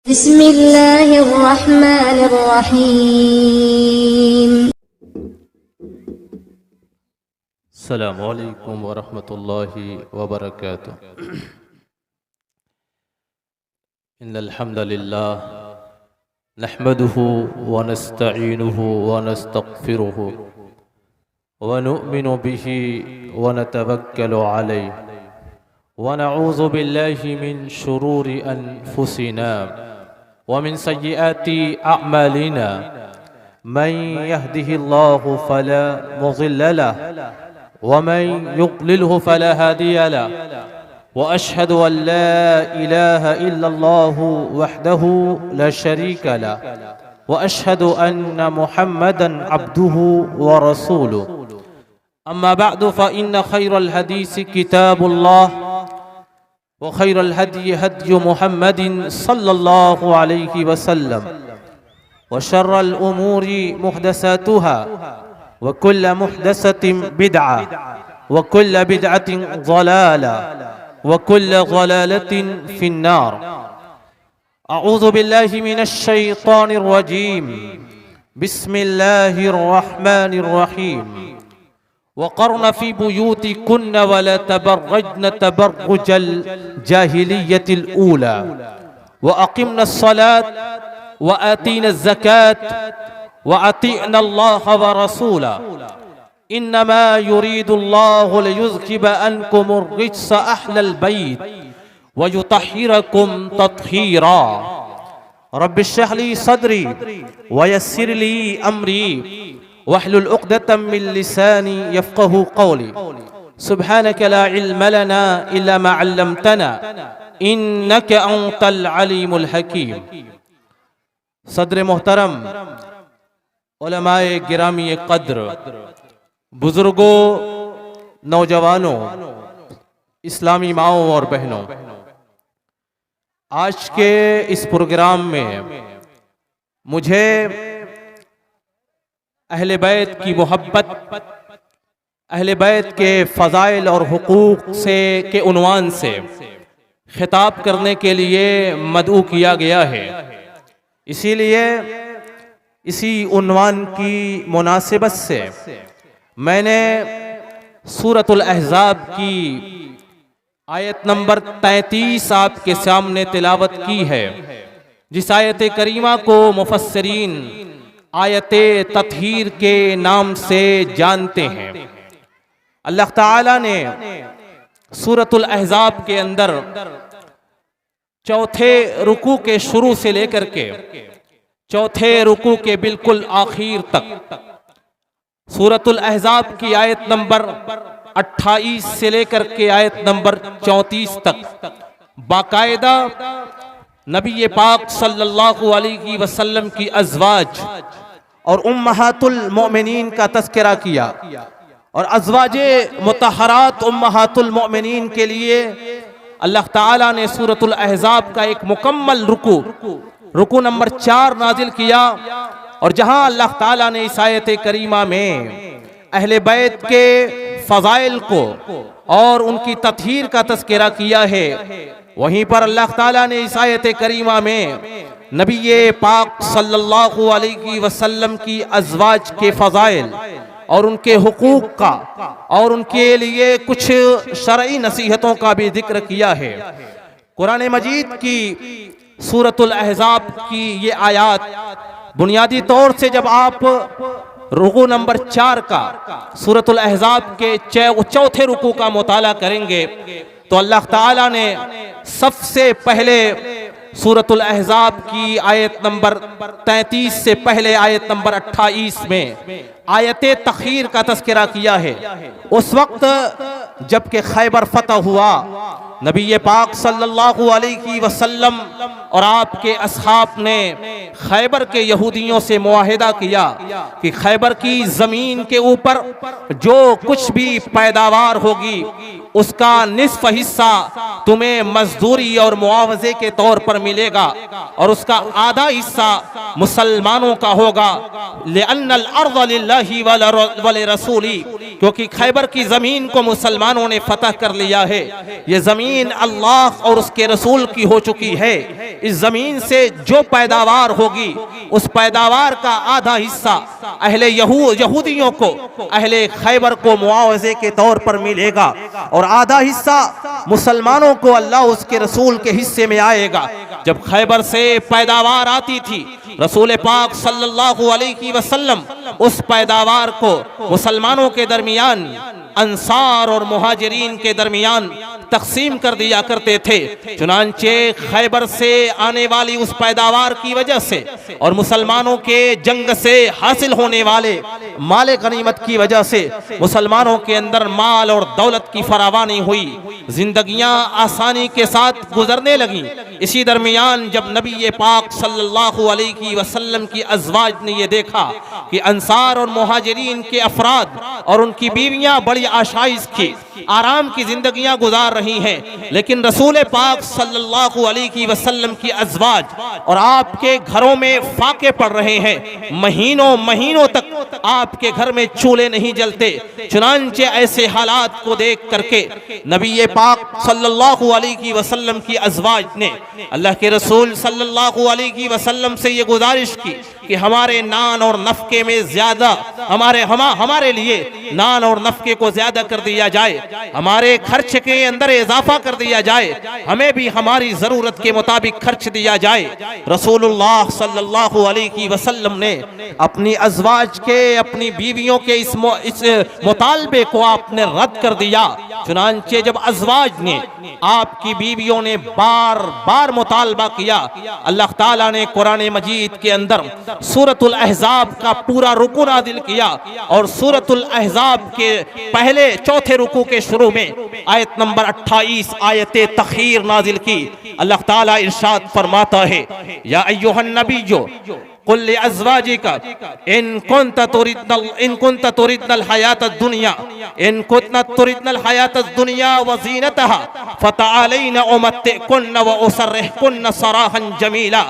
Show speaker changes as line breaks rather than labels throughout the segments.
बिस्मिल्लाहिर्रहमानिर्रहीम।
अस्सलामु अलैकुम वरहमतुल्लाहि वबरकातुह। इन्नल हम्दलिल्लाह नहमदुहु व नस्तईनुहु व नस्तगफिरुहु व नु'मिनु बिही व नतवक्कलु अलैहि व नऊज़ु बिल्लाहि मिन शुरूरि अनफुसिना व मिन सय्यिआति अअमालिना मन यहदिहिल्लाहु फला मुज़िल्ल लहु वमन युद्लिल्हु फला हादिय लहु व अशहदु अन ला इलाहा इल्लल्लाहु वहदहु ला शरीक लहु व अशहदु अन्ना मुहम्मदन अब्दुहु व रसूलुहु। अम्मा बअदु फ़इन्न खैरल हदीस किताबुल्लाह व खैरल हदी हदी मुहम्मदिन सल्लल्लाहु अलैहि वसल्लम व शर्रल उमूरि मुहदसातुहा व कुल्ल मुहदसतिन बिदअ व कुल्ल बिदअतिन ज़लाला व कुल्ल ज़लालतिन फिन्नार। अऊज़ु बिल्लाहि मिनश शैतानिर रजीम। बिस्मिल्लाहिर रहमानिर रहीम। वक़र्न फ़ी बुयूतिकुन्न वला तबर्रजन तबर्रुजल जाहिलिय्यतिल ऊला व अक़िमनस सलात व आतीनज़ ज़कात व अतीअनल्लाह व रसूलहु। इन्नमा युरीदुल्लाहु लियुज़हिब अन्कुमुर रिज्स अहलल बैत व युतहिरकुम तत्हीरा। रब्बिश्रह ली सदरी व यस्सिर ली अमरी वहलुल उक़दतम मिन लिसानी यफ़क़हू क़ौली। सुब्हानक ला इल्म लना इल्ला मा अल्लमतना इन्नक अंतल अलीमुल हकीम। सदर मोहतरम, उलमाए गिरामी क़द्र, बुजुर्गों, नौजवानों, इस्लामी माओं और बहनों, आज के इस प्रोग्राम में मुझे अहले बैत की मोहब्बत, अहले बैत के फ़ज़ाइल और हुकूक से के उन्वान से खिताब करने के लिए मदऊ किया गया है। इसीलिए इसी उन्वान की मुनासिबत से मैंने सूरतुल अहज़ाब की आयत नंबर 33 आपके सामने तिलावत की है, जिस आयत करीमा को मुफस्सिरीन आयत तत्हीर के नाम से जानते हैं। अल्लाह ताला ने सूरतुल अहज़ाब के अंदर चौथे रुकू के शुरू से लेकर के चौथे रुकू के बिल्कुल आखिर तक सूरतुल अहज़ाब की आयत नंबर 28 से लेकर के आयत नंबर 34 तक बाकायदा नबी पाक सल्लल्लाहु अलैहि वसल्लम की अज़वाज और उम्महातुल मोमिनीन का तज़किरा किया और अज़वाजे मुतहरात उम्महातुल मोमिनीन के लिए अल्लाह ताला ने सूरतुल अहज़ाब का एक मुकम्मल रुकू नंबर 4 नाजिल किया। और जहां अल्लाह ताला ने इस आयत करीमा में अहले बैत के फ़ज़ाइल को और उनकी तत्हीर का तज़किरा किया है, वहीं पर अल्लाह ताला ने इस आयत करीमा में नबी पाक सल्लल्लाहु अलैहि वसल्लम की अज़वाज के फ़ज़ाइल और उनके हुकूक का और उनके लिए कुछ शरई नसीहतों का भी जिक्र किया है। कुरान मजीद की सूरतुल अहज़ाब की ये आयात बुनियादी तौर से जब आप रुकू नंबर 4 का सूरतुल अहज़ाब के चौथे रुकू का मुताला करेंगे तो अल्लाह ताला ने सबसे पहले सूरतुल अहज़ाब की आयत नंबर 33 से पहले आयत नंबर 28 में आयत तख़ीर का तज़किरा किया है। उस वक्त जबकि खैबर फतह हुआ, नबी पाक सल्लल्लाहु अलैहि वसल्लम और आपके असहाब ने खैबर के यहूदियों से मुआहिदा किया कि खैबर की ज़मीन के ऊपर जो कुछ भी पैदावार होगी उसका निस्फ हिस्सा तुम्हें मजदूरी और मुआवजे के तौर पर मिलेगा और उसका आधा हिस्सा मुसलमानों का होगा। लिअन्नल अर्ज़ लिल्लाहि व लिरसूली, क्योंकि खैबर की ज़मीन को मुसलमानों ने फतह कर लिया है। ये ज़मीन अल्लाह और उसके रसूल की हो चुकी है। इस ज़मीन से जो पैदावार होगी उस पैदावार का आधा हिस्सा अहले यहूदियों को, अहले खैबर को मुआवजे के तौर पर मिलेगा और आधा हिस्सा मुसलमानों को अल्लाह उसके रसूल के हिस्से में आएगा। जब खैबर से पैदावार आती थी, रसूल पाक सल्लल्लाहु अलैहि वसल्लम उस पैदावार को मुसलमानों के दरमियान, अंसार और मुहाजिरीन के दरमियान तकसीम कर दिया करते थे। चुनांचे खैबर से आने वाली उस पैदावार की वजह से और मुसलमानों के जंग से हासिल होने वाले माल गनीमत की वजह से मुसलमानों के अंदर माल और दौलत की फरावानी हुई, जिंदगियां आसानी के साथ गुजरने लगीं। इसी दरमियान जब नबी पाक सल्लल्लाहु अलैहि वसल्लम की अज़वाज ने यह देखा कि अंसार और मुहाजिरीन के अफराद और उनकी बीवियां बड़ी आशाइश की, आराम की जिंदगियां गुजार रही हैं, लेकिन रसूल पाक सल्लल्लाहु अलैहि वसल्लम की अज़वाज और आपके घरों में फाके पड़ रहे हैं, महीनों महीनों तक आपके घर में चूल्हे नहीं जलते। चुनांचे ऐसे हालात को देख करके नबी पाक सल्लल्लाहु अलैहि वसल्लम की अज़वाज ने अल्लाह के रसूल सल्लल्लाहु अलैहि वसल्लम से ये गुजारिश की कि हमारे नान और नफ़के में ज्यादा हमारे लिए नान और नफ़के को ज्यादा कर दिया जाए, हमारे खर्च के अंदर इजाफा कर दिया जाए, हमें भी हमारी जरूरत के मुताबिक खर्च दिया जाए। रसूलुल्लाह सल्लल्लाहु अलैहि वसल्लम ने अपनी अज़वाज के, अपनी बीवियों के इस मुतालबे को आपने रद्द कर दिया। चुनांचे जब अज़वाज ने, आपकी बीवियों ने बार बार मुतालबा किया, अल्लाह ताला ने कुरान मजीद के अंदर सूरतुल अहज़ाब का पूरा रुकू नाज़िल किया और सूरतुल अहज़ाब के पहले चौथे रुकू के शुरू में आयत नंबर 28 आयत तख़ीर नाज़िल की। अल्लाह ताला इरशाद फरमाता है, या अय्युहन नबिय्यु कुल लिअज़वाजिका इन कुन्त तुरिदनल हयातद दुनिया इन कुन्त तुरिदनल हयातद दुनिया व ज़ीनतहा फ़तआलैना उमत्तिकुन्न व उसर्रिहुकुन्न सराहन जमीला।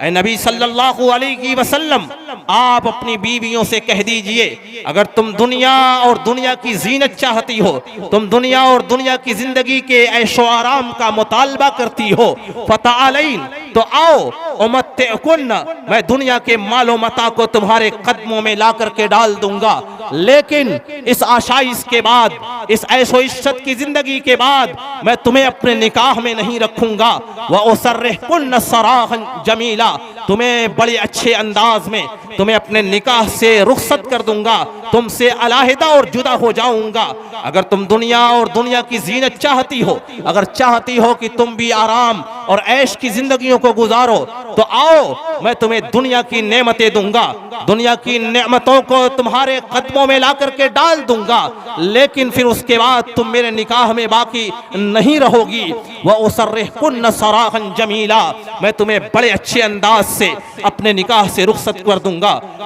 ऐ नबी सल्लल्लाहु अलैहि वसल्लम, आप अपनी बीवियों से कह दीजिए, अगर तुम दुनिया और दुनिया की जीनत चाहती हो, तुम दुनिया और दुनिया की जिंदगी के ऐशो आराम का मुतालबा करती हो, फ़तआलैन, तो आओ, उमत्तिकुन्न, मैं दुनिया के मालो मता को तुम्हारे कदमों में ला करके डाल दूंगा, लेकिन इस आशाइश के बाद, इस ऐशो इज्जत की जिंदगी के बाद मैं तुम्हें अपने निकाह में नहीं रखूंगा। व उसर्रिहुकुन्न सराहन जमीला, तुम्हें बड़े अच्छे अंदाज में तुम्हें अपने निकाह से रुखसत कर दूंगा, तुमसे अलहदा और जुदा हो जाऊंगा। अगर तुम दुनिया और दुनिया की जीनत चाहती हो, अगर चाहती हो कि तुम भी आराम और ऐश की जिंदगियों को गुजारो, तो आओ, मैं तुम्हें दुनिया की नेमतें दूंगा, दुनिया की नेमतों को तुम्हारे कदमों में ला करके डाल दूंगा, लेकिन फिर उसके बाद तुम मेरे निकाह में बाकी नहीं रहोगी। व उसर्रिहुकुन्न सराहन जमीला, मैं तुम्हें बड़े अच्छे अंदाज से अपने निकाह से रुखसत कर दूंगा।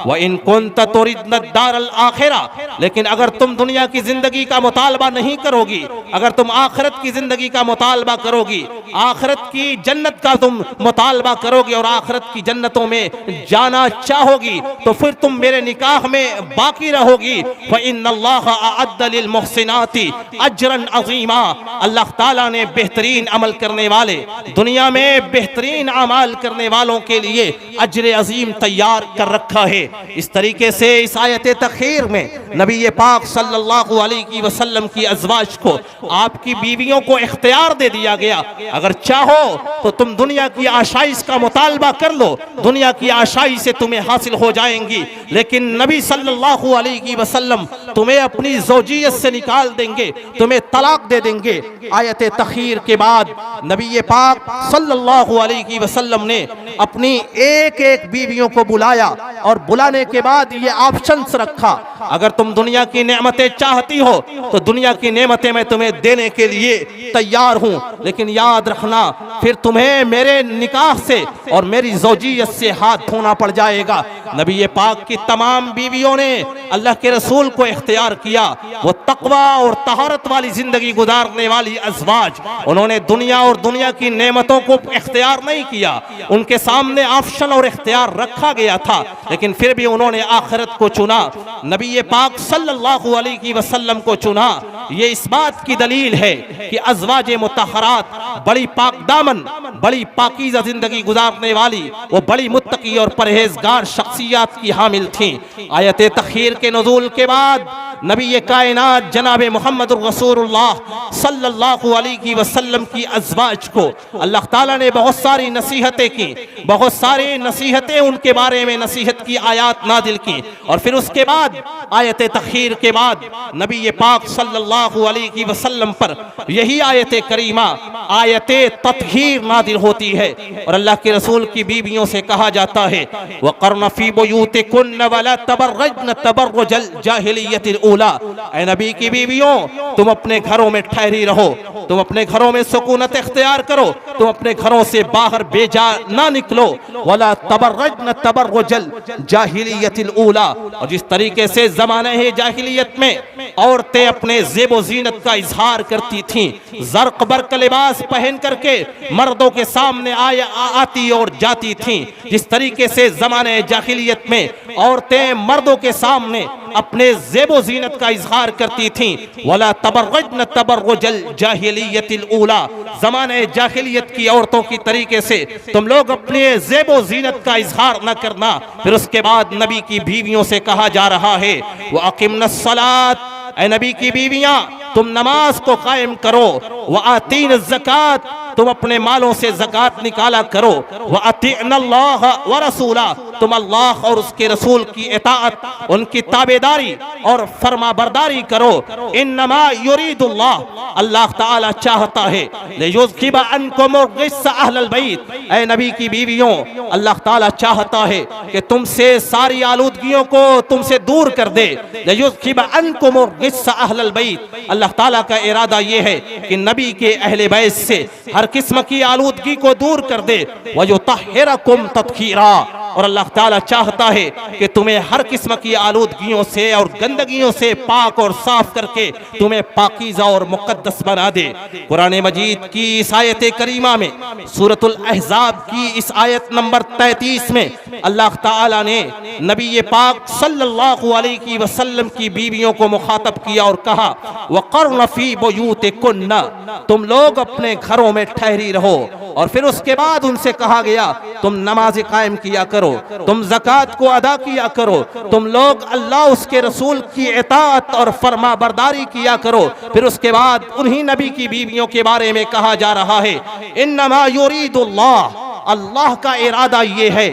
व इन कुन्त तुरिदन दारल आखिरा, लेकिन अगर तुम दुनिया की जिंदगी का मुतालबा नहीं करोगी, अगर तुम आखिरत की जिंदगी का मुतालबा करोगी, आखिरत की जन्नत का तुम मुतालबा करोगी और आखिरत की जन्नतों में जाना चाहोगी, तो फिर तुम मेरे निकाह में बाकी रहोगी। फ़इन्नल्लाह अअद्द लिल मुहसिनाति अजरन अज़ीमा, अल्लाह ताला ने बेहतरीन अमल करने वाले, दुनिया में बेहतरीन अमाल करने वालों के लिए अजर अजीम तैयार कर रखा है। इस तरीके से इस आयत तख़ीर में नबी पाक सल्लल्लाहु अलैहि वसल्लम की अज़वाज को, आपकी बीवियों को इख्तियार दे दिया गया, अगर चाहो तो तुम दुनिया की आशाइश का मुतालबा कर लो, दुनिया की आशाइश से तुम्हें हासिल हो जाएंगी, लेकिन नबी सल्लल्लाहु अलैहि वसल्लम तुम्हें अपनी ज़ौजियत से निकाल देंगे, तुम्हें तलाक दे देंगे। आयत तख़ीर के बाद नबी पाक सल्लल्लाहु अलैहि वसल्लम ने अपनी एक एक बीवियों को बुलाया और बुलाने के बाद ये ऑप्शंस रखा, अगर तुम दुनिया की नेमतें चाहती हो तो दुनिया की नेमतें मैं तुम्हें देने के लिए तैयार हूं, लेकिन याद रखना फिर तुम्हें मेरे निकाह से और मेरी ज़ौजियत से हाथ धोना पड़ जाएगा। नबी पाक की तमाम बीवियों ने अल्लाह के रसूल को इख्तियार किया, वो तक़वा और तहारत वाली जिंदगी गुजारने वाली अज़वाज, उन्होंने दुनिया और दुनिया की नेमतों को इख्तियार नहीं किया, उनके सामने ऑप्शन और इख्तियार रखा गया था, लेकिन फिर भी उन्होंने आखिरत को चुना, नबी पाक सल्लल्लाहु अलैहि वसल्लम को चुना। ये इस बात की दलील है कि अज़वाजे मुतहहरात बड़ी पाकदामन, बड़ी पाकीज़ा जिंदगी गुजारने वाली, वो बड़ी मुत्तकी और परहेजगार शख्सियत की हामिल थीं। आयत तख़यीर के नुज़ूल के बाद नबी कायनात जनाब मोहम्मद रसूलुल्लाह सल्लल्लाहु अलैहि वसल्लम की अज़वाज को अल्लाह ताला ने बहुत सारी नसीहतें की, बहुत सारी नसीहतें उनके बारे में नसीहत की आयत नादिल की। और फिर उसके बाद आयत तख़यीर के बाद नबी पाक सल्लल्लाहु अलैहि वसल्लम पर यही आयत करीमा आयत तत्हीर नादिल होती है। और अल्लाह के रसूल की बीवियों से कहा जाता है, वक़र्न फ़ी बुयूतिकुन्न वला तबर्रजन तबर्रुजल जाहिलियतिल ऊला, ऐ नबी की बीवियों तुम अपने घरों में ठहरी रहो, तुम अपने घरों में सुकूनत इख्तियार करो, तुम अपने घरों से बाहर बेजा ना निकलो। वला तबर्रजन तबर्रुजल जाहिलियतिल ऊला, और जिस तरीके से ज़माने है जाहिलियत में औरतें अपने ज़ेबो ज़ीनत का इजहार करती थीं, ज़र्क़ बर्क़ लिबास पहन करके मर्दों के सामने आती और जाती थीं, जिस तरीके से ज़माने जाहिलियत में औरतें मर्दों के सामने अपने ज़ेबो ज़ीनत का इजहार करती थीं, वला तबर्रजन तबर्रुजल जाहिलियतिल ऊला, ज़माने जाहिलियत की औरतों की तरीके से तुम लोग अपने ज़ेबो ज़ीनत का इजहार न करना। फिर उसके बाद नबी की बीवियों से कहा जा रहा है, व अक़िमनस सलात, ऐ नबी की बीवियां तुम नमाज को कायम करो, व आतीन ज़कात, तुम अपने मालों से ज़कात निकाला करो, व अतीअन्नल्लाह व रसूला, तुम अल्लाह और उसके रसूल की इताअत, उनकी ताबेदारी और फरमा बरदारी करो। इन्नमा युरीदुल्लाह, अल्लाह ताला चाहता है, लियुज़हिबा अन्कुम रिज्स अहलल बैत, ऐ नबी की बीवियों अल्लाह ताला चाहता है कि तुमसे सारी आलूदगियों को तुमसे दूर कर दे। लियुज़हिबा अन्कुम रिज्स अहलल बैत, अल्लाह ताला का इरादा ये है कि नबी के अहले बैत से हर किस्म की आलूदगी को दूर कर दे। वयुतहिरकुम तत्हीरा, और अल्लाह ताला चाहता है कि तुम्हें हर किस्म की आलूदगियों से और गंदगियों से पाक और साफ करके तुम्हें पाकीज़ा और मुक़द्दस बना दे। कुरान मजीद की इस आयत करीमा में सूरतुल अहज़ाब की इस आयत नंबर 33 में अल्लाह ताला ने नबी पाक सल्लल्लाहु अलैहि वसल्लम की बीवियों को मुखातब किया और कहा, वक़र्न फ़ी बुयूतिकुन्ना, तुम लोग अपने घरों में ठहरी रहो। और फिर उसके बाद उनसे कहा गया, तुम नमाज कायम किया करो, तुम ज़कात को अदा किया करो, तुम लोग अल्लाह उसके रसूल की इताअत और फरमा बरदारी किया करो। फिर उसके बाद उन्हीं नबी की बीवियों के बारे में कहा जा रहा है, इन्नमा युरीदुल्लाह, अल्लाह का इरादा ये है,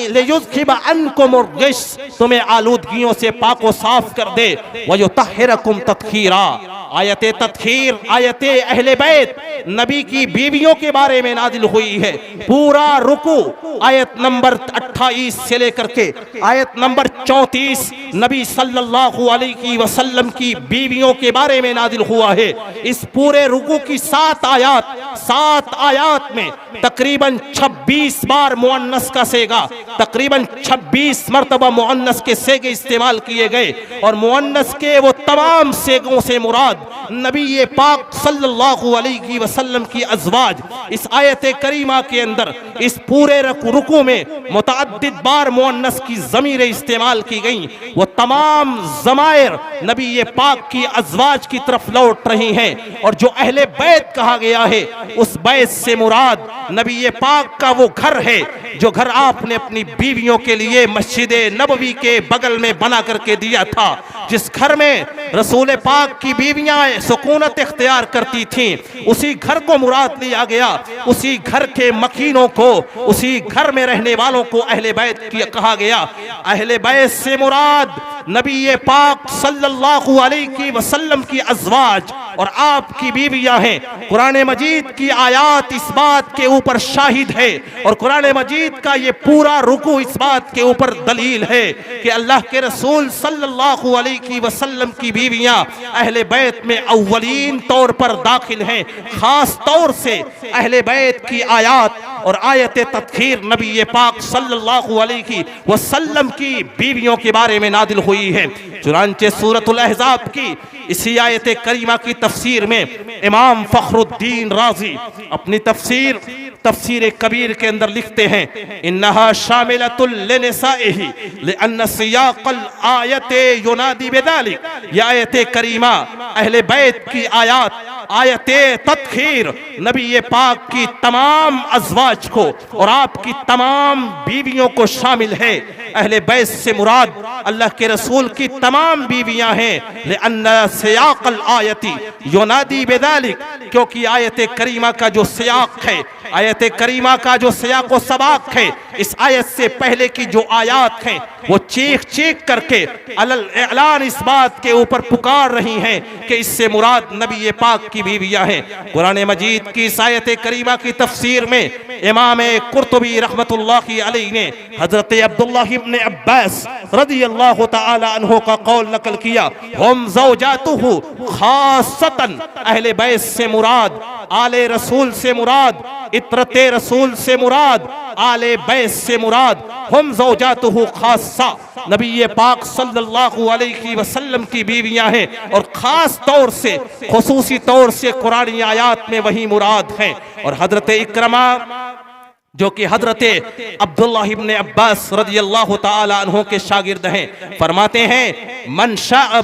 लियुज़हिबा अन्कुम रिज्स, तुम्हें आलूदगियों से पाको साफ कर दे, वयुतहिरकुम तत्हीरा। आयत तत्हीर आयत अहले बैत नबी की बीवियों के बारे में नाजिल हुई है। पूरा रुकू आयत नंबर 28 से लेकर के आयत नंबर 34 नबी सल्लल्लाहु अलैहि वसल्लम की बीवियों के बारे में नाजिल हुआ है। इस पूरे रुकू की 7 आयात में तकरीबन 26 बार मुअन्नस का सेगा, तकरीबन 26 मरतबा मुअन्नस के सेगे इस्तेमाल किए गए। और मुअन्नस के वो तमाम सेगों से मुराद नबी पाक सल्लल्लाहु अलैहि वसल्लम की अज़वाज। इस आयत करीमा के अंदर इस पूरे रुकू में मुतअद्दिद बार मुअन्नस की ज़मीरें इस्तेमाल की गई। वो तमाम ज़मायर नबी पाक की अज़वाज की तरफ लौट रही हैं। और जो अहले बैत कहा गया है, उस बैत से मुराद नबी पाक का वो घर है जो घर आपने अपनी बीवियों के लिए मस्जिद नबवी के बगल में बना करके दिया था, जिस घर में रसूल पाक की बीवियां सुकूनत इख्तियार करती थीं। उसी घर को मुराद लिया गया, उसी घर के मकीनों को, उसी घर में रहने वालों को अहले बैत कहा गया। अहले बैत से मुराद नबी पाक सल्लल्लाहु अलैहि वसल्लम की अज़वाज और आपकी बीवियां हैं। कुरान मजीद की आयत इस बात के ऊपर शाहिद है और कुरान मजीद का ये पूरा रुकू इस बात के ऊपर दलील है कि अल्लाह के रसूल सल्लल्लाहु अलैहि वसल्लम की बीवियां अहले बैत में अव्वलीन तौर पर दाखिल हैं। खास तौर से अहले बैत की आयत और आयत तत्हीर नबी पाक सल्लल्लाहु अलैहि वसल्लम की बीवियों के बारे में नादिल हुई है। चुनांचे सूरतुल अहज़ाब की इसी आयत करीमा की तफसीर में इमाम फखरुद्दीन राजी अपनी तफसीर कबीर के अंदर लिखते हैं, इन्नहा शामिलतुल लिनिसाइही लिअन्न सियाक़ल आयत युनादी बिदालिक। यह आयत करीमा अहले बैत की आयत तत्खीर नबी पाक की तमाम अज़वाज को और आपकी तमाम बीवियों को शामिल है। अहले बैत से मुराद अल्लाह के रसूल की तमाम बीवियां हैं। लिअन्न सियाक़ल आयती युनादी बिदालिक, क्योंकि आयत करीमा का जो सियाक है, आयत करीमा का जो सियाक व सबाक है, इस आयत से पहले की जो आयात हैं वो चीख चीख करके अलल ऐलान इस बात के ऊपर पुकार रही हैं कि इससे मुराद नबी पाक की बीवियां हैं। कुरान मजीद की इस आयत करीमा की तफसीर में इमाम कुर्तुबी रहमतुल्लाहि अलैहि ने हजरत अब्दुल्लाह इब्न अब्बास रज़ियल्लाहु तआला अन्हु का कौल नकल किया, हम ज़ौजातुहु खासतन, अहले बैत से मुराद, आले रसूल से मुराद, इतरते रसूल से मुराद, आले बैत से मुराद, हम ज़ौजातुहु खासा, नबी पाक सल्लल्लाहु अलैहि वसल्लम की बीवियां हैं और खास तौर से खुसूसी तौर से कुरानी आयात में वही मुराद हैं। और हजरत इक्रमा जो कि हजरत अब्दुल्लाह इब्न अब्बास रज़ियल्लाहु तआला अन्हु के शागिर्द हैं, फरमाते हैं मन शाअ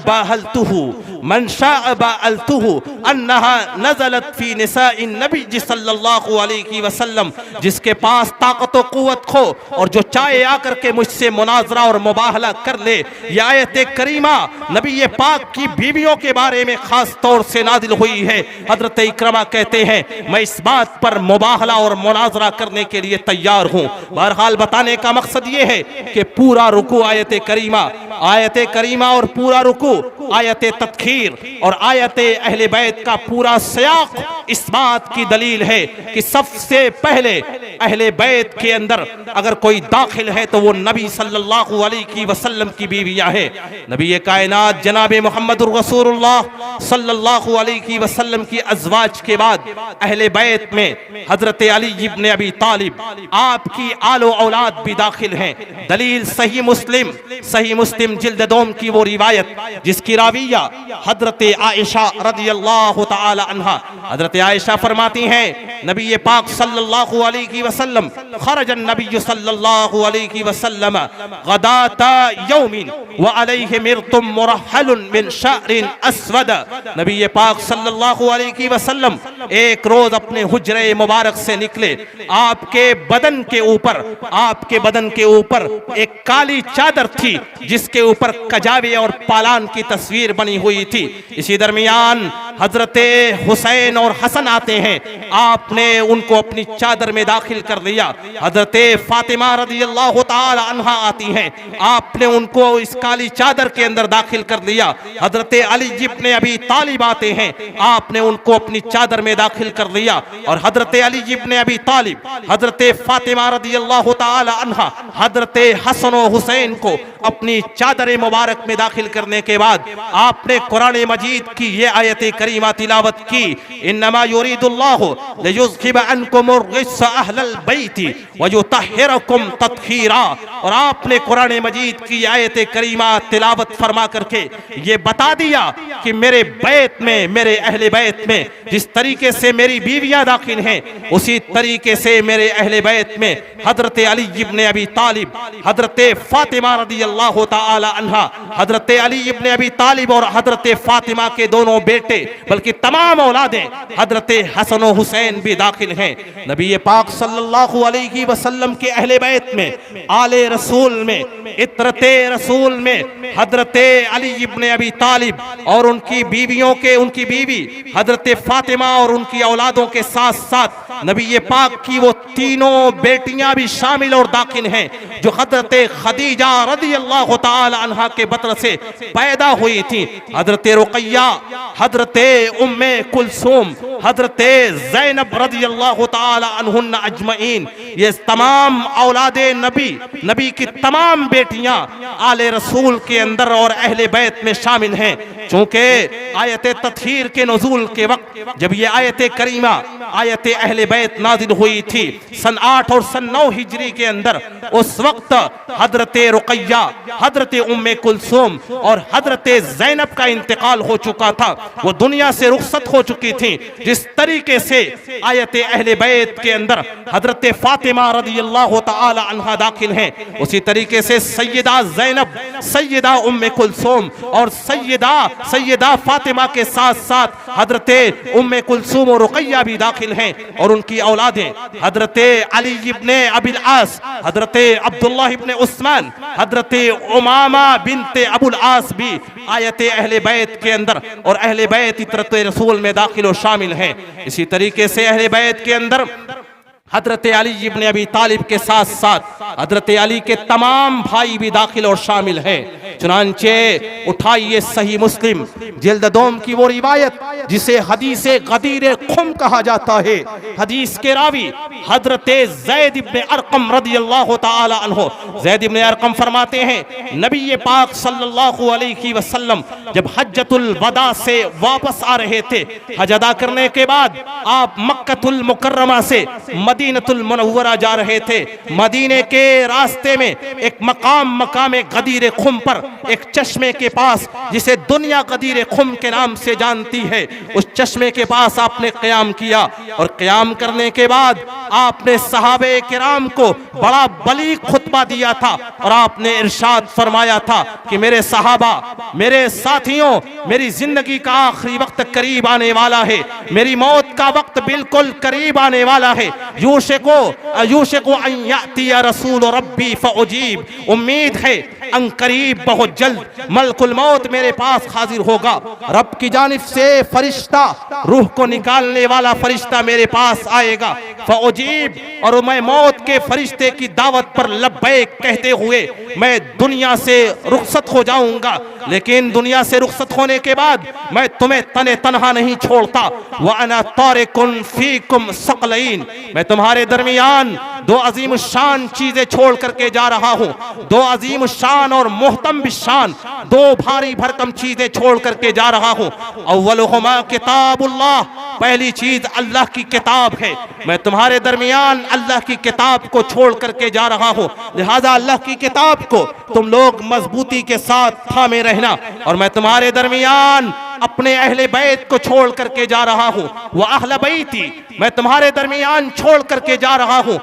बाहलतुहु अन्नहा नज़लत फी निसाइन नबी सल्लल्लाहु अलैहि वसल्लम, जिसके पास ताकत व कुव्वत हो और जो चाहे आकर के मुझसे मुनाजरा और मुबाहला कर ले, यह आयत करीमा नबी पाक की बीवियों के बारे में खास तौर से नाजिल हुई है। हजरत इक्रमा कहते हैं मैं इस बात पर मुबाहला और मुनाजरा करने के लिए तैयार हूँ। बहरहाल बताने का मकसद ये है कि पूरा रुकू आयत करीमा और पूरा रुकू आयत तत्खीर और आयत अहले बैत का पूरा सियाक इस बात की दलील है कि सबसे पहले अहले बैत के अंदर अगर कोई दाखिल है तो वो नबी सल्लल्लाहु अलैहि वसल्लम की बीवियां हैं। नबी कायनात जनाब मुहम्मदुर रसूलुल्लाह सल्लल्लाहु अलैहि वसल्लम की अज़वाज के बाद अहले बैत में हजरत अली इब्न अबी तालिब आपकी आलो औलाद भी दाखिल हैं। दलील सही मुस्लिम जिल्द दोम की वो रिवायत जिसकी राविया हजरत आयशा रज़ियल्लाहु तआला अन्हा, हजरत आयशा फरमाती हैं नबी पाक सल्लल्लाहु अलैहि वसल्लम खरज नबी सल्लल्लाहु अलैहि वसल्लम गदाता यौमिन व अलैहि मिर्तुम मुरहलुन मिन शअरिन अस्वद। नबी पाक सल्लल्लाहु अलैहि वसल्लम एक रोज अपने हुज्रे मुबारक से निकले, आपके बदन के ऊपर एक काली चादर थी जिसके ऊपर कजावे और पालान की तस्वीर बनी हुई थी। इसी दरमियान हजरत हुसैन और हसन आते हैं, आपने उनको अपनी चादर में दाखिल कर दिया। हजरत फातिमा रज़ियल्लाहु तआला अन्हा आती हैं, आपने उनको इस काली चादर के अंदर दाखिल कर दिया। हजरत अली इब्न अबी तालिब आते हैं, आपने उनको अपनी चादर में दाखिल कर दिया। और हजरत अली इब्न अबी तालिब, हजरत फातिमा रज़ियल्लाहु तआला अन्हा, हजरत हसन और हुसैन को अपनी चादर मुबारक में दाखिल करने के बाद आपने कुरान मजीद की ये आयत करीमा तिलावत की, इन्नमा युरीदुल्लाहु लियुज़हिबा अन्कुमुर रिज्स अहलल बैति व युतहिरकुम तत्हीरा। और आपने कुरान मजीद की आयत करीमा तिलावत फरमा करके ये बता दिया कि मेरे बैत में, मेरे अहले बैत में जिस तरीके से मेरी बीवियां दाखिल हैं उसी तरीके से मेरे अहले बैत में हजरत अली इब्न अबी तालिब, हजरत फातिमा रज़ियल्लाहु तआला अन्हा, हजरत अली इब्न अबी तालिब और हजरत फातिमा के दोनों बेटे बल्कि तमाम औलादें हजरत हसन और हुसैन भी दाखिल हैं। नबी पाक सल्लल्लाहु अलैहि वसल्लम के अहले बैत में, आले रसूल में, इतरते रसूल में हजरत अली इब्न अबी तालिब और उनकी बीवियों के, उनकी बीवी हजरत फातिमा और उनकी औलादों के साथ साथ नबी पाक की वो तीनों बेटियां भी शामिल और दाखिल हैं जो हजरत खदीजा रज़ियल्लाहु तआला अन्हा के बतर से पैदा हुई थी। हजरत रुक़ैया, हजरत उम्मे कुलसूम, हजरत ज़ैनब रज़ियल्लाहु तआला अन्हुन्ना अजमईन, ये तमाम औलादे नबी की तमाम बेटियां आले रसूल के अंदर और अहले बैत में शामिल हैं। चूंकि आयत तत्हीर के नुज़ूल के वक्त जब ये आयत करीमा आयत अहले बैत नाजिल हुई थी सन 8 और सन 9 हिजरी के अंदर। उस वक्त हजरत रुकैया, हजरत उम्मे कुलसूम और हजरत ज़ैनब का इंतकाल हो चुका था, वो दुनिया से रुखसत हो चुकी थी। जिस तरीके से आयत अहले बैत के अंदर हजरत फातिमा रज़ियल्लाहु तआला अन्हा दाखिल हैं, उसी तरीके से सैयदा ज़ैनब, सैयदा उम्मे कुलसूम और सैयदा फातिमा के साथ साथ हजरत उम्मे कुलसूम और रुकैया भी दाखिल हैं। और उनकी औलादें हजरत अली इब्ने अबिल आस, हजरत अब्दुल्लाह इब्ने उस्मान, हजरत उमामा बिनते अबुल आस भी आयत अहले बैत के अंदर और अहले बैत इतरत रसूल में दाखिल और शामिल हैं। इसी तरीके से अहले बैत के अंदर हजरत अली इब्ने अबी तालिब के साथ साथ हजरत अली के तमाम भाई भी दाखिल और शामिल हैं। चुनांचे उठाइए सही मुस्लिम जिल्द दोम की वो रिवायत जिसे हदीसे गदीर खुम कहा जाता है। हदीस के रावी हजरत ज़ैद इब्ने अरकम रज़ियल्लाहु ताला अन्हु, ज़ैद इब्ने अरकम फरमाते हैं, नबी पाक सल्लल्लाहु अलैहि वसल्लम जब हज्जतुल वदा से वापस आ रहे थे, हज अदा करने के बाद आप मक्कतुल मुकर्रमा से मदीनतुल मुनव्वरा जा रहे थे। मदीने के रास्ते में एक मकाम गदीर खुम पर एक चश्मे के पास, जिसे दुनिया गदीर खुम के नाम से जानती है, उस चश्मे के पास आपने क़याम किया। और क़याम करने के बाद आपने सहाबे किराम को बड़ा बलीग खुतबा दिया था और आपने इरशाद फरमाया था कि मेरे सहाबा, मेरे साथियों, मेरी जिंदगी का आखिरी वक्त करीब आने वाला है, मेरी मौत का वक्त बिल्कुल करीब आने वाला है। यूशिकु अन यातिया रसूल रब्बी फउजीब, उम्मीद है अनकरीब बहुत जल्द मलकुल मौत मेरे पास हाजिर होगा। रब की जानिब से फरिश्ता, रूह को निकालने वाला फरिश्ता मेरे पास आएगा। फउजीब, और मैं मौत के फरिश्ते की दावत पर लब्बैक कहते हुए मैं दुनिया से रुखसत हो जाऊंगा। लेकिन दुनिया से रुखसत होने के बाद मैं तुम्हें तने तनहा नहीं छोड़ता। व अना तारिकुन फीकुम सकलैन, मैं तुम्हारे दरमियान दो अजीम शान चीजें छोड़ करके जा रहा हूँ। दो अजीम शान और मोहतम शान, दो भारी भरकम चीजें छोड़ करके जा रहा हूँ। अव्वलुहुमा किताबुल्लाह, पहली चीज अल्लाह की किताब है। मैं तुम्हारे दरमियान अल्लाह की किताब को छोड़ करके जा रहा हूँ, लिहाजा अल्लाह की किताब को तुम लोग मजबूती के साथ थामे रहना। और मैं तुम्हारे दरमियान अपने अहले बैत को छोड़ करके जा रहा हूँ। वह अहले बैती, मैं तुम्हारे दरमियान छोड़ करके जा रहा हूँ।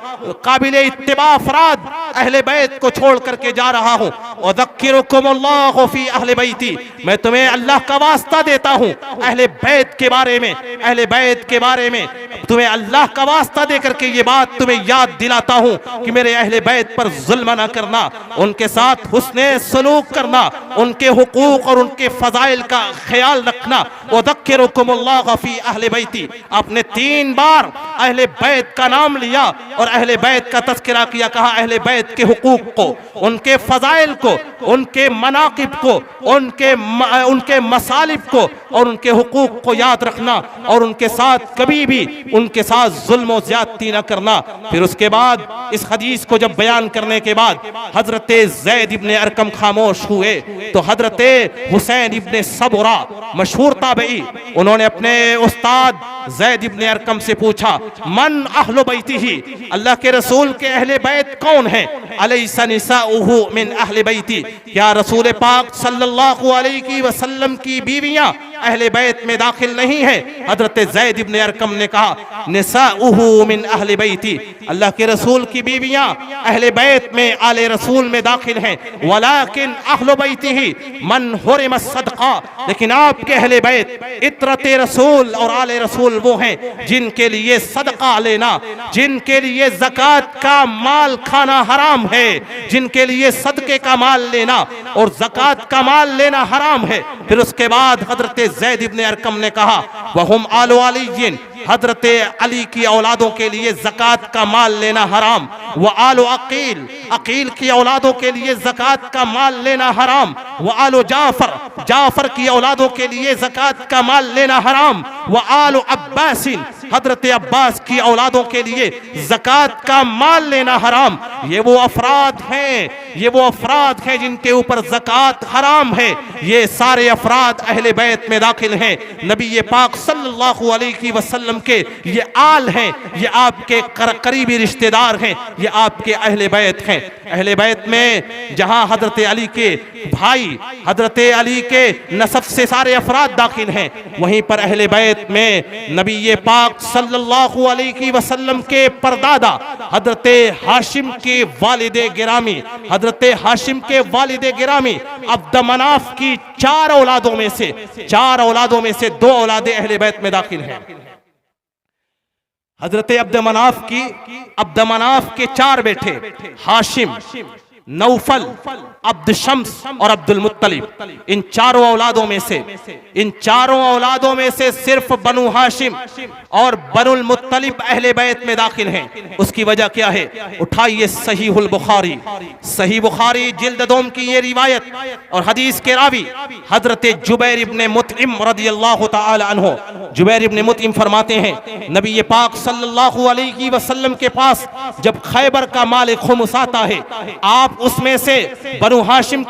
काबिले इत्तिबा अफराद अहले बैत को छोड़ करके जा रहा हूँ। वज़क्किरुकुमुल्लाहु फी अहले बैती, मैं तुम्हें अल्लाह का वास्ता देता हूँ अहले बैत के बारे में, अहले बैत के बारे में तुम्हें अल्लाह का वास्ता दे करके ये बात तुम्हें याद दिलाता हूँ कि मेरे अहले बैत पर जुल्म न करना, उनके साथ हुस्ने सलूक करना, उनके हुकूक और उनके फजाइल का ख्याल रखना। वज़क्किरुकुमुल्लाहु फी अहले बैती, आपने 3 बार अहले बैत का नाम लिया और अहले बैत का तज़किरा किया। कहा अहले बैत के हुकूक को, उनके फजाइल को, उनके मनाकिब को, उनके मसालिब को और उनके हुकूक को याद रखना और उनके साथ कभी भी उनके साथ जुल्म और ज्यादती न करना। फिर उसके बाद इस हदीस को जब बयान करने के बाद हजरत ज़ैद इब्ने अरकम खामोश हुए तो हजरत हुसैन इब्ने सबरा, मशहूर ताबई, उन्होंने अपने उस्ताद ज़ैद इब्ने अरकम से पूछा, मन अहले बैतिही, अल्लाह के रसूल के अहले बैत कौन है? अलैसा निसाउहु मिन अहले बैती, क्या रसूल पाक सल्लल्लाहु अलैहि वसल्लम की बीवियां अहले बैत में दाखिल नहीं है? हजरत ज़ैद इब्ने अरकम ने कहा निसाउहु मिन अहले बैती, अल्लाह के रसूल की बीवियां अहले बैत में, आले रसूल में दाखिल हैं। वलाकिन अहले बैतिही मन हुरिम सदका, लेकिन आपके अहले बैत इतरत रसूल और आले रसूल वो हैं जिनके लिए सदका लेना, जिनके लिए ज़कात का माल खाना हराम है, जिनके लिए सदके का माल लेना और ज़कात का माल लेना हराम है। फिर उसके बाद हजरत ज़ैद इब्ने अरकम ने कहा वहुम आलो अलीयिन, हजरत अली की औलादों के लिए ज़कात का माल लेना हराम। व आलो अकील, अकील की औलादों के लिए ज़कात का माल लेना हराम। व आलो जाफर, जाफर की औलादों के लिए ज़कात का माल लेना हराम। व आलो अब्बासिन, हजरत अब्बास की औलादों के लिए ज़कात का माल लेना हराम। ये वो अफराद हैं, ये वो अफराद हैं जिनके ऊपर ज़कात हराम है। ये सारे अफराद अहले बैत में दाखिल हैं। नबी पाक सल्लल्लाहु अलैहि वसल्लम वसल्लम के ये आल हैं, ये आपके करीबी रिश्तेदार हैं, ये आपके अहले बैत हैं। अहले बैत में जहां हजरत अली के भाई, हजरत अली के नसब से सारे अफराद दाखिल हैं, वहीं पर अहले बैत में नबी पाक सल्लल्लाहु अलैहि वसल्लम के परदादा हजरत हाशिम के वालिदे गिरामी, हजरत हाशिम के वालिदे गिरामी अब्द मनाफ की 4 औलादों में से 2 औलादे अहले बैत में दाखिल हैं। हजरत अब्द मनाफ के 4 बेटे हाशिम, नौफल, अब्द शम्स और अब्दुल मुत्तलिब। इन चारों औलादों में से सिर्फ बनु हाशिम और बनुल मुत्तलिब अहले बैत में दाखिल हैं। उसकी वजह क्या है? उठाइए सहीहुल बुखारी, सही बुखारी जिल्द 2 की ये रिवायत और हदीस के रावी हजरत जुबैर इब्ने मुतइम रदियल्लाहु ताला अन्हु, जुबैर इब्ने मुतइम फरमाते हैं, नबी पाक सल्लल्लाहु अलैहि वसल्लम के पास जब खैबर का माल खुमुस आता है, आप उसमें से बनु हाशिम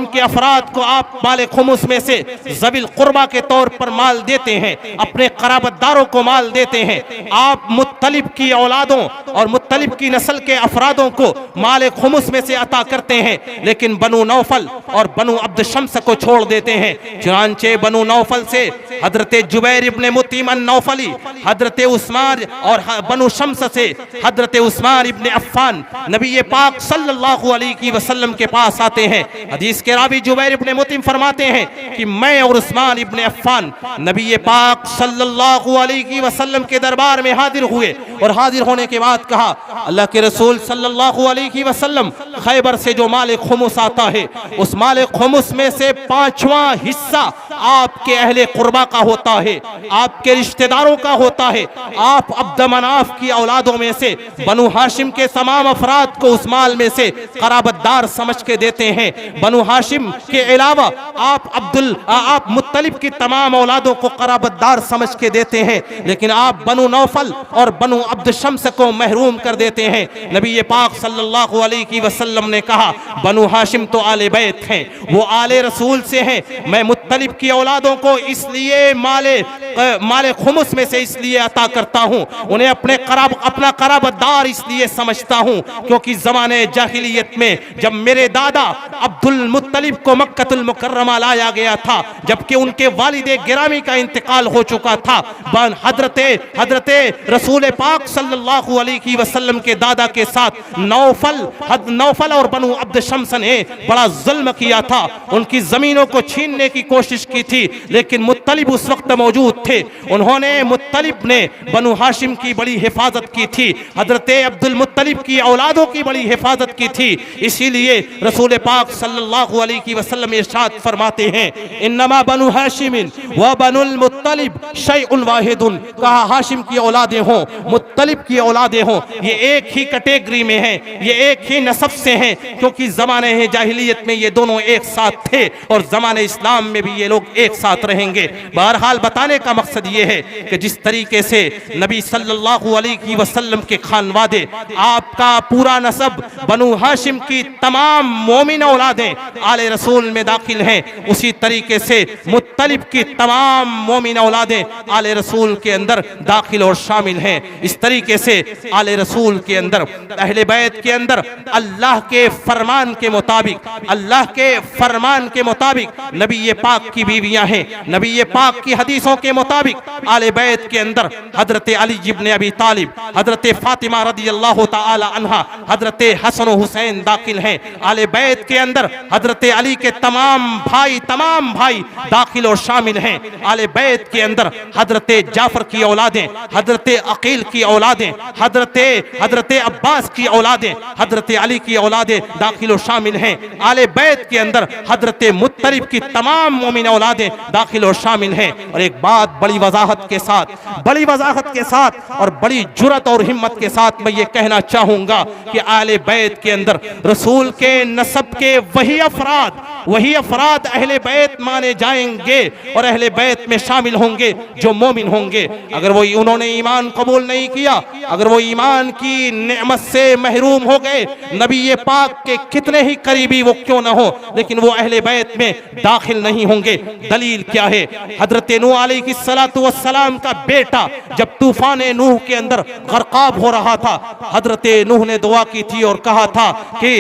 के अफराद को आप माल खुमुस में से ज़बिल कुर्बा के तौर पर माल देते हैं, अपने कराबतदारों को माल देते हैं। आप मुत्तलिब की औलादों और मुत्तलिब की नस्ल के अफरादों को माल खुमुस में से अता करते हैं, लेकिन बनु नौफल और बनु अब्द शम्स को छोड़ देते हैं। चुनांचे बनु नौफल से हजरत जुबैर इब्ने मुतइम नौफली, हजरत उस्मान और बनु शम्स से हजरत उस्मान इब्ने अफ़्फ़ान नबी पाक सल्लल्लाहु अलैहि वसल्लम के पास आते हैं। हदीस के रावी जुबैर इब्ने मुतइम फरमाते हैं कि मैं और उस्मान इब्ने अफ़्फ़ान नबी पाक सल्लल्लाहु अलैहि वसल्लम के दरबार में हाजिर हुए और हाजिर होने के बाद कहा, अल्लाह के रसूल सल्लल्लाहु अलैहि वसल्लम, खैबर से जो माल खुमुस आता है उस माल खुमुस में से 5वां हिस्सा आपके अहले कुर्बा का होता है, आपके रिश्तेदारों का होता है। आप अब्द मनाफ की औलादों में से बनु हाशिम के तमाम अफराद को उस माल में से कराबतदार समझ के देते हैं। बनु हाशिम के अलावा आप मुत्तलिब की तमाम औलादों को कराबतदार समझ के देते हैं, लेकिन आप बनु नौफल और बनु अब्द शम्स को महरूम कर देते हैं। नबी पाक सल्लल्लाहु अलैहि वसल्लम ने कहा, बनु हाशिम तो आले बैत हैं, वो आले रसूल से हैं। मैं मुत्तलिब की औलादों को इसलिए माले खुमुस में से इसलिए अता करता हूँ, उन्हें अपना कराबतदार इसलिए समझता हूँ क्योंकि ज़माने जाहिलियत में जब मेरे दादा अब्दुल मुत्तलिब को मक्कतुल मुकर्रमा लाया गया था, जबकि उनके वालिदे गिरामी का इंतकाल हो चुका था, हजरते रसूल पाक सल्लल्लाहु अलैहि वसल्लम के दादा के साथ नौफल और बनु अब्द शम्स ने बड़ा जुल्म किया था, उनकी जमीनों को छीनने की कोशिश की थी, लेकिन मुत्तलिब उस वक्त मौजूद थे। मुत्तलिब ने बनु हाशिम की बड़ी हिफाजत की थी, हजरत अब्दुल मुत्तलिब की औलादों की बड़ी हिफाजत की थी। इसीलिए रसूल पाक सल्लल्लाहु अलैहि वसल्लम इरशाद फरमाते हैं, इन्नमा बनु हाशिमिन व बनुल मुत्तलिब शैउन वाहिदुन, कहा हाशिम की औलादें हों, मुत्तलिब की औलादें हों, ये एक ही कैटेगरी में हैं, ये एक ही नसब से हैं, क्योंकि ज़माने जाहिलियत में ये दोनों एक साथ थे और ज़माने इस्लाम में भी ये लोग एक साथ रहेंगे। बहरहाल बताने का मकसद ये है कि जिस तरीके से नबी सल्लल्लाहु अलैहि वसल्लम के खानवादे, आपका पूरा नसब बनु हाशिम की तमाम मोमिन औलादें आले रसूल में दाखिल हैं, उसी तरीके से मुत्तलिब की तमाम मोमिन औलादें आले रसूल के अंदर दाखिल और शामिल हैं। इस तरीके से आले रसूल के अंदर, अहले बैत के अंदर अल्लाह के फरमान के मुताबिक नबी पाक की बीवियां हैं। नबी पाक की हदीसों के मुताबिक आले बैत के अंदर हजरत अली इब्ने अबी तालिब, हजरत फातिमा रदियल्लाहु ताला अन्हा, हजरत हसन हुसैन दाखिल हैं। आले बैत के अंदर हजरत अली के तमाम भाई दाखिल और शामिल हैं। आले बैत के अंदर हजरत जाफर की औलादें, हजरत अकील की औलादें, हजरत अब्बास की औलादें, हजरत अली की औलादें दाखिल और शामिल हैं। आले बैत के अंदर हजरत मुत्तलिब की तमाम मोमिन औलादें दाखिल और शामिल हैं। और एक बात बड़ी वजाहत के साथ और बड़ी जुरत और हिम्मत के साथ मैं ये कहना चाहूंगा कि आले बैत के अंदर रसूल के नसब के वही अफराद वही अफराद अहले बैत माने जाएंगे और अहले बैत में शामिल होंगे जो मोमिन होंगे। अगर वो उन्होंने ईमान कबूल नहीं किया, अगर वो ईमान की नेमत से महरूम हो गए, नबी ये पाक के कितने ही करीबी वो क्यों ना हो, लेकिन वो अहले बैत में दाखिल नहीं होंगे। दलील क्या है? हजरत नूह अलैहिस्सलातु वस्सलाम का बेटा जब तूफान नूह के अंदर गर्काब हो रहा था, हजरत नूह ने दुआ की थी और कहा था कि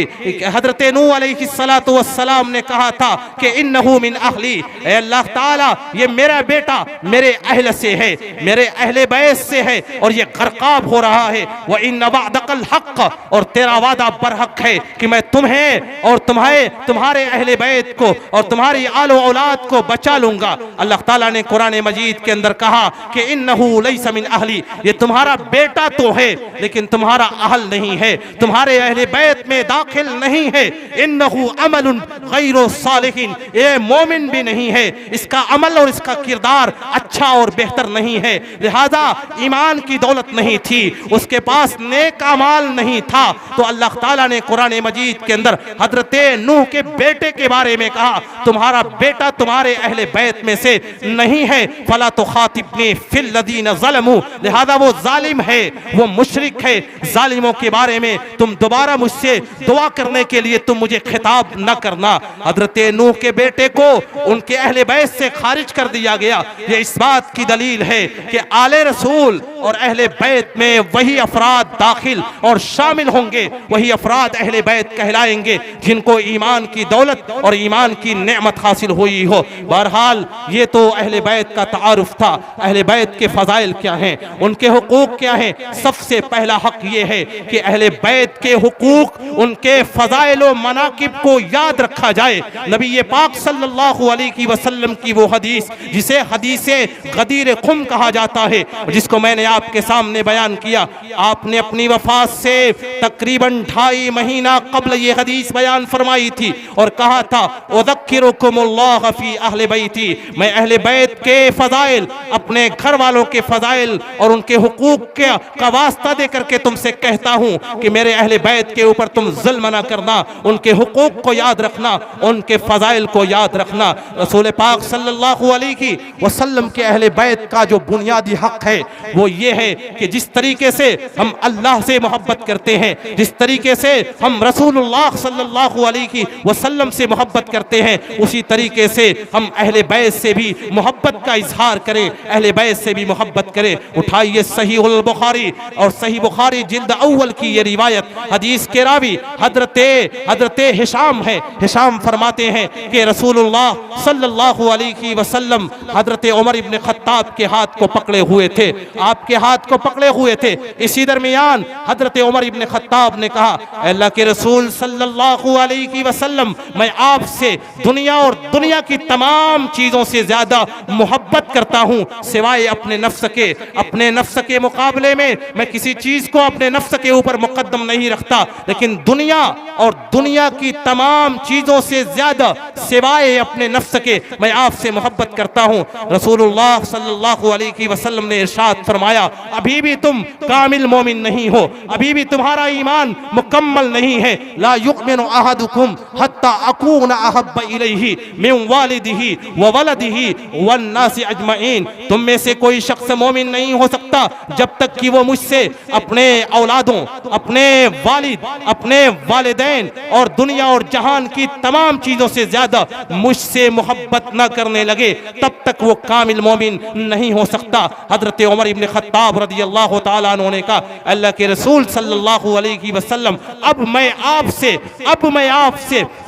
हजरत नूह अलैहिस्सलातु वस्सलाम ने कहा था कि इन्नहु मिन अहली, ऐ अल्लाह ताला ये मेरा बेटा मेरे अहल से है, मेरे अहले बैत से है और ये गर्काब हो रहा है। व इन वअदकल हक़, और तेरा वादा बरहक है कि मैं तुम्हें और तुम्हारे अहले बैत को और तुम्हारी आलो औलाद को बचा लूंगा। अल्लाह ताला ने कुरान मजीद के अंदर कहा कि इन्नहु लैसा मिन अहली, ये तुम्हारा बेटा तो है लेकिन तुम्हारा अहल नहीं है, तुम्हारे अहले बैत में दाखिल नहीं है। इन्नहु अमलुन गैरु सालिहिन, ये मोमिन भी नहीं है, इसका अमल और इसका किरदार अच्छा और बेहतर नहीं है, लिहाजा ईमान की दौलत नहीं थी, उसके पास नेक अमाल नहीं था। तो अल्लाह ताला ने कुरान मजीद के अंदर हजरत नूह के बेटे के बारे में कहा तुम्हारा बेटा तुम्हारे अहले बैत में से नहीं है। फला तो खातिबनी फिल लदीन ज़लमू, लिहाजा वो जालिम है, वो मुशरिक है, जालिमों के बारे में तुम दोबारा मुझसे दुआ करने के लिए तुम मुझे खिताब न करना। हजरत नूह के बेटे को उनके अहले बैत से खारिज कर दिया गया। ये इस बात की दलील है कि आले रसूल और अहले बैत में वही अफराद दाखिल और शामिल होंगे, वही अफराद अहले बैत कहलाएंगे जिनको ईमान की दौलत और ईमान की नेमत हासिल हुई हो। बहरहाल ये तो अहले बैत का तारुफ था। अहले बैत के फजाइल क्या हैं, उनके हुकूक क्या हैं? सबसे पहला हक ये है कि अहले बैत के हुकूक, उनके फजाइल व मनाकिब को याद रखा जाए। नबी ये पाक सल्लल्लाहु अलैहि वसल्लम की वो हदीस जिसे हदीसे गदीर खुम कहा जाता है, जिसको मैंने आपके सामने बयान किया, आपने अपनी वफात से तकरीबन 2.5 महीना कबल ये हदीस बयान फरमाई थी और कहा था उज़क्किरुकुमुल्लाह फी अहले बैती, मैं अहले बैत के फजाइल, अपने घर वालों के फजाइल और उनके हुकूक का वास्ता दे करके तुमसे कहता हूँ कि मेरे अहले बैत के ऊपर तुम जुल्म न करना, उनके हुकूक को याद रखना, उनके फजाइल को याद रखना। रसूल पाक सल्लल्लाहु अलैहि वसल्लम के अहले बैत का जो बुनियादी हक है वो ये है कि जिस तरीके से हम अल्लाह से मोहब्बत करते हैं, जिस तरीके से हम रसूलुल्लाह सल्लल्लाहु अलैहि वसल्लम से मोहब्बत करते हैं, उसी तरीके से हम अहले बैत से भी मोहब्बत का इजहार करें, अहले बैत से भी मोहब्बत करें। उठाइए सहीहुल बुखारी और सही बुखारी जिल्द अव्वल की ये रिवायत, हदीस के रावी हजरत हिशाम है। हिशाम फरमाते हैं कि रसूलुल्लाह सल्लल्लाहु अलैहि वसल्लम हजरत उमर इब्न खत्ताब के हाथ को पकड़े हुए थे, आपके हाथ को पकड़े हुए थे। इसी दरमियान हजरत उमर इब्न खत्ताब ने कहा, अल्लाह के रसूल सल्लल्लाहु अलैहि वसल्लम, मैं आपसे दुनिया और दुनिया की तमाम चीजों से ज्यादा मोहब्बत करता हूँ सिवाय अपने नफ्स के। अपने नफ्स के मुकाबले में मैं किसी चीज को अपने नफ्स के ऊपर मुकद्दम नहीं रखता, लेकिन दुनिया और दुनिया की तमाम चीजों से ज्यादा सिवाय अपने नफ्स के मैं आपसे मोहब्बत करता हूँ। रसूलुल्लाह सल्लल्लाहु अलैहि वसल्लम ने इरशाद फरमाया, अभी भी तुम कामिल मोमिन नहीं हो, अभी भी तुम्हारा ईमान मुकम्मल नहीं है। ला युमिनु अहदुकुम हत्ता अकून अहब्ब इलैहि मिन वालिदिही व वलदिही वन नासि अजमईन, तुम में से कोई शख्स मोमिन नहीं हो सकता जब तक कि वो मुझसे अपने औलादों, अपने वालिद, अपने वालिदैन और दुनिया और जहान की तमाम चीजों से ज्यादा मुझसे मोहब्बत न करने लगे, तब तक वो कामिल मोमिन नहीं हो सकता। हजरत उमर इब्न खत्ताब रदियल्लाहु ताला अन्हु ने कहा, अल्लाह के रसूल सल्लल्लाहु अलैहि वसल्लम, अब मैं आपसे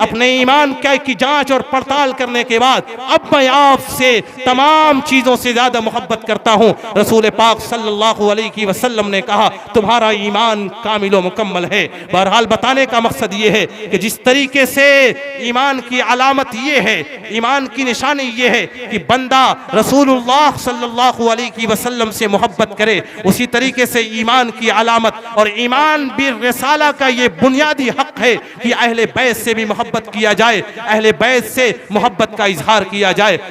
अपने ईमान की जांच और पड़ताल करने के बाद अब मैं आपसे तमाम चीजों से ज्यादा मोहब्बत करता हूँ। रसूल पाक सल्लल्लाहु अलैहि वसल्लम ने कहा, तुम्हारा ईमान कामिल व मुकम्मल है। बहरहाल बताने का मकसद ये है कि जिस तरीके से ईमान की अलामत ये है, ईमान की निशानी ये है कि बंदा रसूलुल्लाह सल्लल्लाहु अलैहि वसल्लम से मोहब्बत करे, उसी तरीके से ईमान की अलामत और ईमान बिर रिसाला का ये बुनियादी हक है कि अहले बैत से भी मोहब्बत किया जाए, अहले बैत से मोहब्बत का इजहार किया जाए।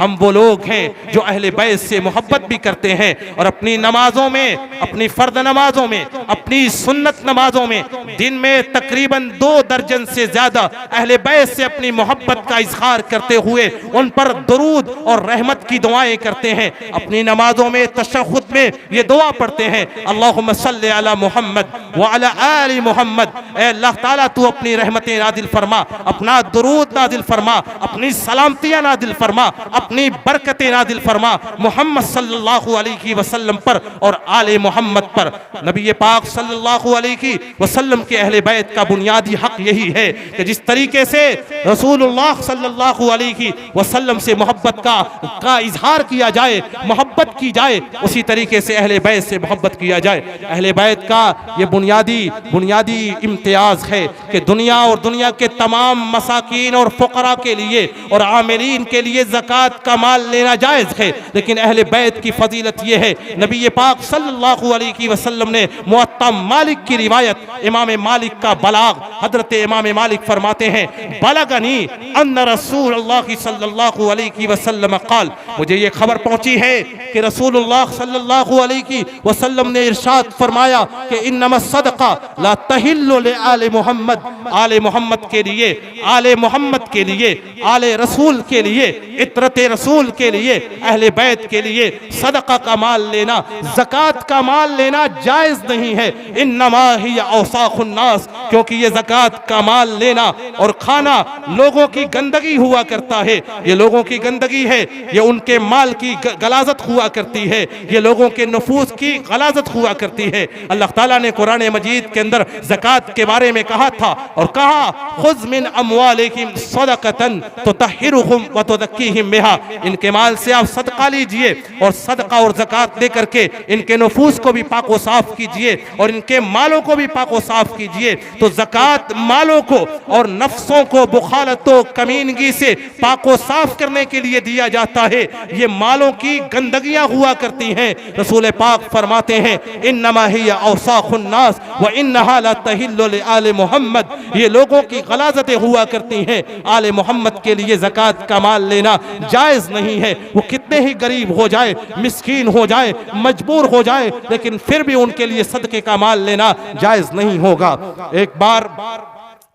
हम वो लोग हैं जो अहले बैत से मोहब्बत भी करते हैं और अपनी नमाजों में, अपनी फर्द नमाजों में, अपनी सुन्नत नमाजों में दिन में तकरीबन 2 दर्जन से ज्यादा अहले बैत से अपनी मोहब्बत का इजहार करते हुए उन पर दुरूद और रहमत की दुआएं करते हैं। अपनी नमाजों में तशहुद में ये दुआ पढ़ते हैं, अल्लाहुम्मा सल्ली अला मुहम्मद व अला आलि मुहम्मद। ऐ अल्लाह ताला तू अपनी रहमतें नाजिल फरमा, अपना दुरूद नाजिल फरमा, अपनी सलामतियां नाजिल फरमा, अपनी बरकतें नाजिल फरमा मोहम्मद सल्लल्लाहु अलैहि वसल्लम पर और आले मोहम्मद पर। नबी पाक सल्लल्लाहु अलैहि वसल्लम के अहले बैत का बुनियादी हक यही है कि जिस तरीके से रसूलुल्लाह सल्लल्लाहु अलैहि वसल्लम से मोहब्बत का इजहार किया जाए, मोहब्बत की जाए, उसी तरीके से अहले बैत से मोहब्बत किया जाए। अहले बैत का ये बुनियादी इम्तियाज है कि दुनिया और दुनिया के तमाम मसाकीन और फुकरा के लिए और आमिलीन के लिए ज़कात का माल लेना जायज़ है, लेकिन अहले बैत की फजीलत ये है, नबी पाक सल्लल्लाहु अलैहि वसल्लम ने मुअत्ता मालिक की रिवायत, इमाम मालिक का बलाग, हजरत इमाम मालिक फरमाते हैं, बलगनी अन्ना रसूलुल्लाह सल्लल्लाहु अलैहि वसल्लम क़ाल, मुझे ये खबर पहुंची है कि रसूलुल्लाह सल्लल्लाहु अलैहि वसल्लम ने इरशाद फरमाया कि इन्नमा सदका ला तहिल्लु ले आले मोहम्मद, आले मोहम्मद के लिए, आले मोहम्मद के लिए, आले रसूल के लिए, इतरत रसूल के लिए, अहले बैत के लिए सदका का माल लेना, ज़कात का माल लेना जायज़ नहीं है। इन्नमा हिया औसाखुन नास, क्योंकि ये ज़कात का माल लेना और खाना लोगों की गंदगी हुआ करता है, ये लोगों की गंदगी है, ये उनके माल की गलाजत हुआ करती है, ये लोगों के नफूस की गलाजत हुआ करती है। अल्लाह ताला ने कुरान मजीद के अंदर ज़कात के बारे में कहा था और कहा, खुज़ मिन अम्वालिहिम सदक़तन तुतहिरुहुम व तुज़क्कीहिम बिहा, इनके माल से आप सदका लीजिए और सदका और ज़कात दे करके इनके नफूस को भी पाक व साफ कीजिए और इनके मालों को भी पाक व साफ कीजिए। तो ज़कात मालों को और नफ्सों को बुखालतों कमीनगी से पाक व साफ करने के लिए दिया जाता है। ये मालों की गंदगियां हुआ करती हैं। रसूल पाक फरमाते हैं, इन्नमा हिया औसाखुन नास व इन्नहा ला तहिल्लु ले आले मोहम्मद, ये लोगों की गलाजतें हुआ करती हैं, आले मोहम्मद के लिए ज़कात का माल लेना जायज़ नहीं है। वो कितने ही गरीब हो जाए, मिस्कीन हो जाए, मजबूर हो जाए, लेकिन फिर भी उनके लिए सदके का माल लेना जायज़ नहीं होगा। एक बार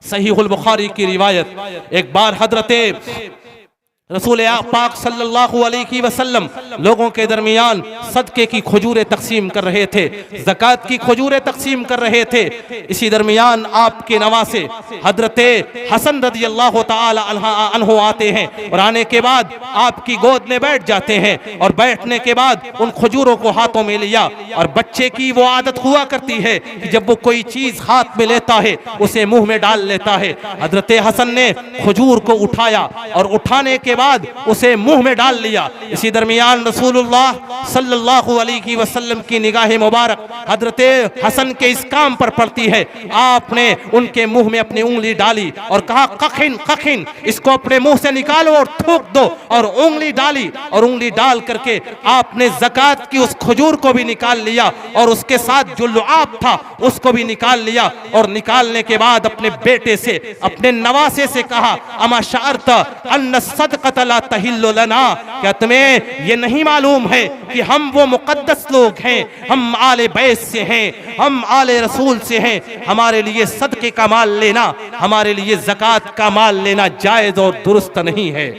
सहीहुल बुखारी की रिवायत, एक बार हजरते रसूल पाक सल्लल्लाहु अलैहि वसल्लम लोगों के दरमियान सदके की खजूरें तकसीम कर रहे थे, ज़कात की खजूरें तकसीम कर रहे थे। इसी दरमियान आपके नवासे हजरते हसन रज़ी अल्लाह ताला अन्हु आते हैं और आने के बाद आपकी गोद में बैठ जाते हैं और बैठने के बाद उन खजूरों को हाथों में लिया। और बच्चे की वो आदत हुआ करती है कि जब वो कोई चीज़ हाथ में लेता है उसे मुंह में डाल लेता है। हजरत हसन ने खजूर को उठाया और उठाने के बाद उसे मुंह में डाल लिया। इसी दरमियान रसूलुल्लाह सल्लल्लाहु अलैहि वसल्लम की निगाह मुबारक हजरत हसन के इस काम पर पड़ती है। आपने उनके मुंह में अपनी उंगली डाली और कहा, कखिन कखिन, इसको अपने मुंह से निकालो और थूक दो। और उंगली डाली और उंगली डाल करके आपने ज़कात की उस खजूर को भी निकाल लिया और उसके साथ जो लुआब था उसको भी निकाल लिया। और निकालने के बाद अपने बेटे से, अपने नवासे से कहा, अमा शअरत अन्न सदक़त ला तहिल्लु लना, क्या तुम्हें ये नहीं मालूम है कि हम वो मुकद्दस लोग हैं, हम आले बैत से हैं, हम आले रसूल से हैं, हमारे लिए सदके का माल लेना, हमारे लिए ज़कात का माल लेना जायज़ और दुरुस्त नहीं है।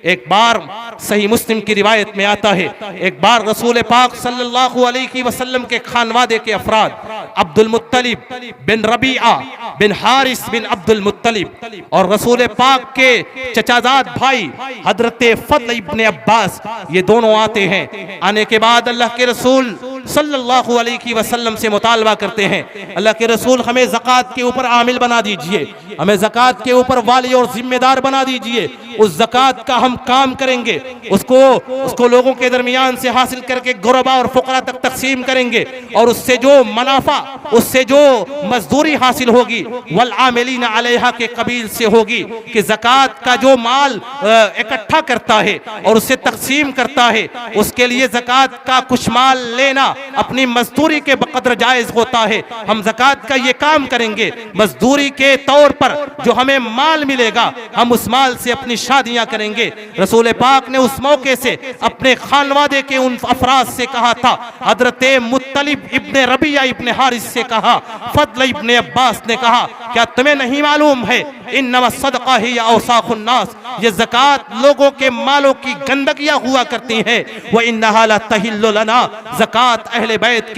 एक बार सही मुस्लिम की रिवायत में आता है, एक बार रसूल पाक सल्लल्लाहु अलैहि वसल्लम के खानवादे के अफराद अब्दुल मुत्तलिब बिन रबीआ बिन हारिस बिन अब्दुल मुत्तलिब और रसूल पाक के चचाजाद भाई हजरत फद्ल इब्ने अब्बास, ये दोनों आते हैं। आने के बाद अल्लाह के रसूल सल्लल्लाहु अलैहि वसल्लम से मुतालबा करते हैं, अल्लाह के रसूल हमें ज़कात के ऊपर आमिल बना दीजिए, हमें ज़कात के ऊपर वाली और जिम्मेदार बना दीजिए। उस ज़कात का हम काम करेंगे, उसको लोगों के दरमियान से हासिल करके गुरबा और फुकरा तक तकसीम करेंगे और उससे जो मुनाफा, उससे जो मजदूरी हासिल होगी वल आमिलीना अलैहा के कबील से होगी कि ज़कात का जो माल इकट्ठा करता है और उसे तकसीम करता है, उसके लिए ज़कात का कुछ माल लेना अपनी मजदूरी के बकदर जायज़ होता है। हम ज़कात का ये काम करेंगे, मजदूरी के तौर पर जो हमें माल मिलेगा हम उस माल से अपनी शादियां करेंगे। रसूल पाक ने उस मौके से अपने खानवादे के उन अफराद से कहा था, हजरत मुत्तलिब इब्ने रबिया इब्ने हारिस से कहा, फद्ल इब्ने अब्बास ने कहा, क्या तुम्हें नहीं मालूम है इन्नमा सदका ही औसाखुन नास, ये ज़कात लोगों के मालों की गंदगियां हुआ करती हैं। व इन्नहा लतहिल्लु लना, ज़कात अहले बैत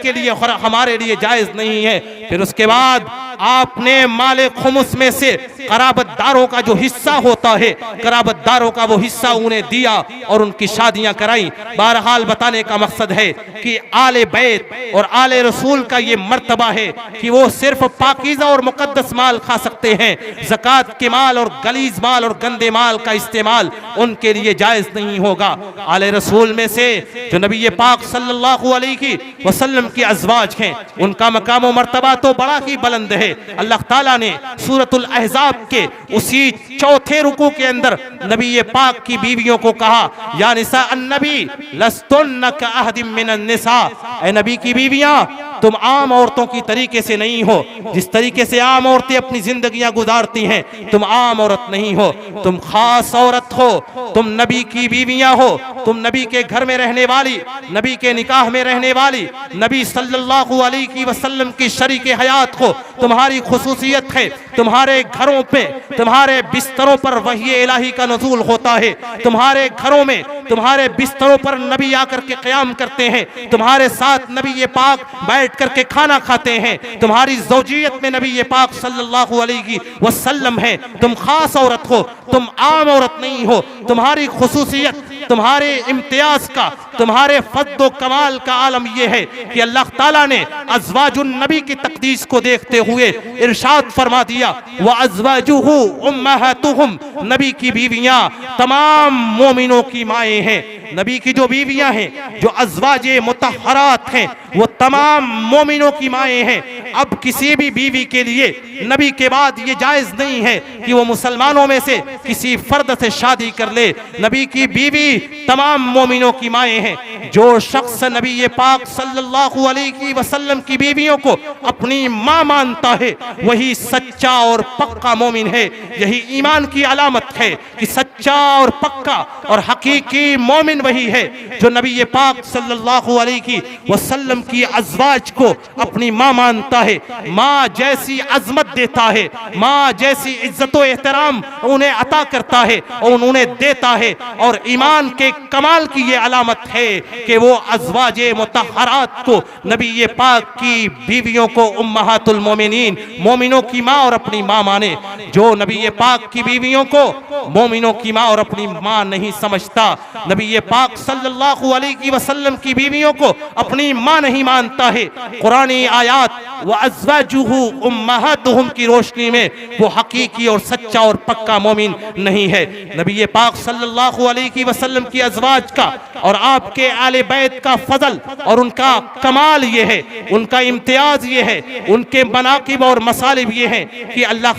के लिए और हमारे लिए जायज़ नहीं है। फिर उसके बाद आपने माले खुमुस में से कराबतदारों का जो हिस्सा होता है, कराबतदारों का वो हिस्सा उन्हें दिया और उनकी शादियां कराई। बहरहाल बताने का मकसद है कि आले बैत और आले रसूल का ये मर्तबा है कि वो सिर्फ पाकीज़ा और मुकद्दस माल खा सकते हैं। ज़कात के माल और गलीज माल और गंदे माल का इस्तेमाल उनके लिए जायज़ नहीं होगा। आले रसूल में से जो नबी पाक सल्लल्लाहु अलैहि वसल्लम की अज़वाज हैं, उनका मकाम और मर्तबा तो बड़ा ही बुलंद है। अल्लाह ताला ने सूरतुल अहज़ाब के उसी चौथे रुकू के अंदर नबी पाक की बीवियों को कहा, या निसा अन्नबी लस्तुन्ना कअहदिम मिनन निसा, ए नबी की बीवियां तुम आम औरतों की तरीके से नहीं हो। जिस तरीके से आम औरतें अपनी जिंदगियां गुजारती हैं, तुम आम औरत नहीं हो, तुम खास औरत हो, तुम नबी की बीवियां हो, तुम नबी के घर में रहने वाली, नबी के निकाह में रहने वाली, नबी सल्लल्लाहु अलैहि वसल्लम की शरीके हयात हो। तुम्हारी खुसूसियत है तुम्हारे घरों पे, तुम्हारे बिस्तरों पर वही इलाही का नज़ूल होता है। तुम्हारे घरों में तुम्हारे बिस्तरों पर नबी आकर के क़याम करते हैं, तुम्हारे साथ नबी ये पाक बैठ करके खाना खाते हैं। तुम्हारी ज़ौजियत में नबी ये पाक सल्लल्लाहु अलैहि वसल्लम है। तुम खास औरत हो, तुम आम औरत नहीं हो। तुम्हारी खुसूसियत, तुम्हारे इम्तियाज का, तुम्हारे फद्दो कमाल का आलम यह है कि अल्लाह ताला ने अज़वाजुन नबी की तक़दीस को देखते हुए इरशाद फरमा दिया, व अज़वाजुहु उम्महातुहुम, नबी की बीवियां तमाम मोमिनों की माएँ हैं। नबी की जो बीवियां हैं, जो अज़वाजे मुतहहरात हैं, वो तमाम मोमिनों की माएँ हैं। अब किसी भी बीवी के लिए नबी के बाद ये जायज़ नहीं है कि वो मुसलमानों में से किसी फर्द से शादी कर ले। नबी की बीवी तमाम मोमिनों की माएँ हैं। जो शख्स नबी ये पाक सल्लल्लाहु अलैहि वसल्लम की बीवियों को अपनी माँ मानता है, वही सच्चा और पक्का मोमिन है। यही ईमान की अलामत है कि सच्चा और पक्का और हकीकी मोमिन वही है जो नबी ये पाक सल्लल्लाहु अलैहि वसल्लम की अज़वाज को अपनी माँ मानता है, माँ जैसी अजमत देता है, माँ जैसी इज्जत व एहतराम उन्हें अता करता है और उन्हें देता है। और ईमान के कमाल की ये अलामत है कि वो अज़वाजे मुतहहरात को, नबी ये पाक की बीवियों को उम्महातुल मोमिनीन, मोमिनों की माँ और अपनी माँ माने। जो नबी ये पाक की बीवियों को मोमिनों की माँ और अपनी माँ नहीं समझता, नबी ये पाक सल्लल्लाहु अलैहि वसल्लम की बीवियों को अपनी माँ नहीं मानता है, कुरानी आयात व अज़वाजुहु उम्महातुहुम की रोशनी में वो हकीकी और सच्चा और पक्का मोमिन नहीं है। नबी ये पाक सल्लल्लाहु अलैहि वसल्लम की अज़वाज का और आपके आले बैत का फजल और उनका कमाल ये है, उनका इम्तियाज ये है, उनके मनाकिब और मसालिब ये हैं कि अल्लाह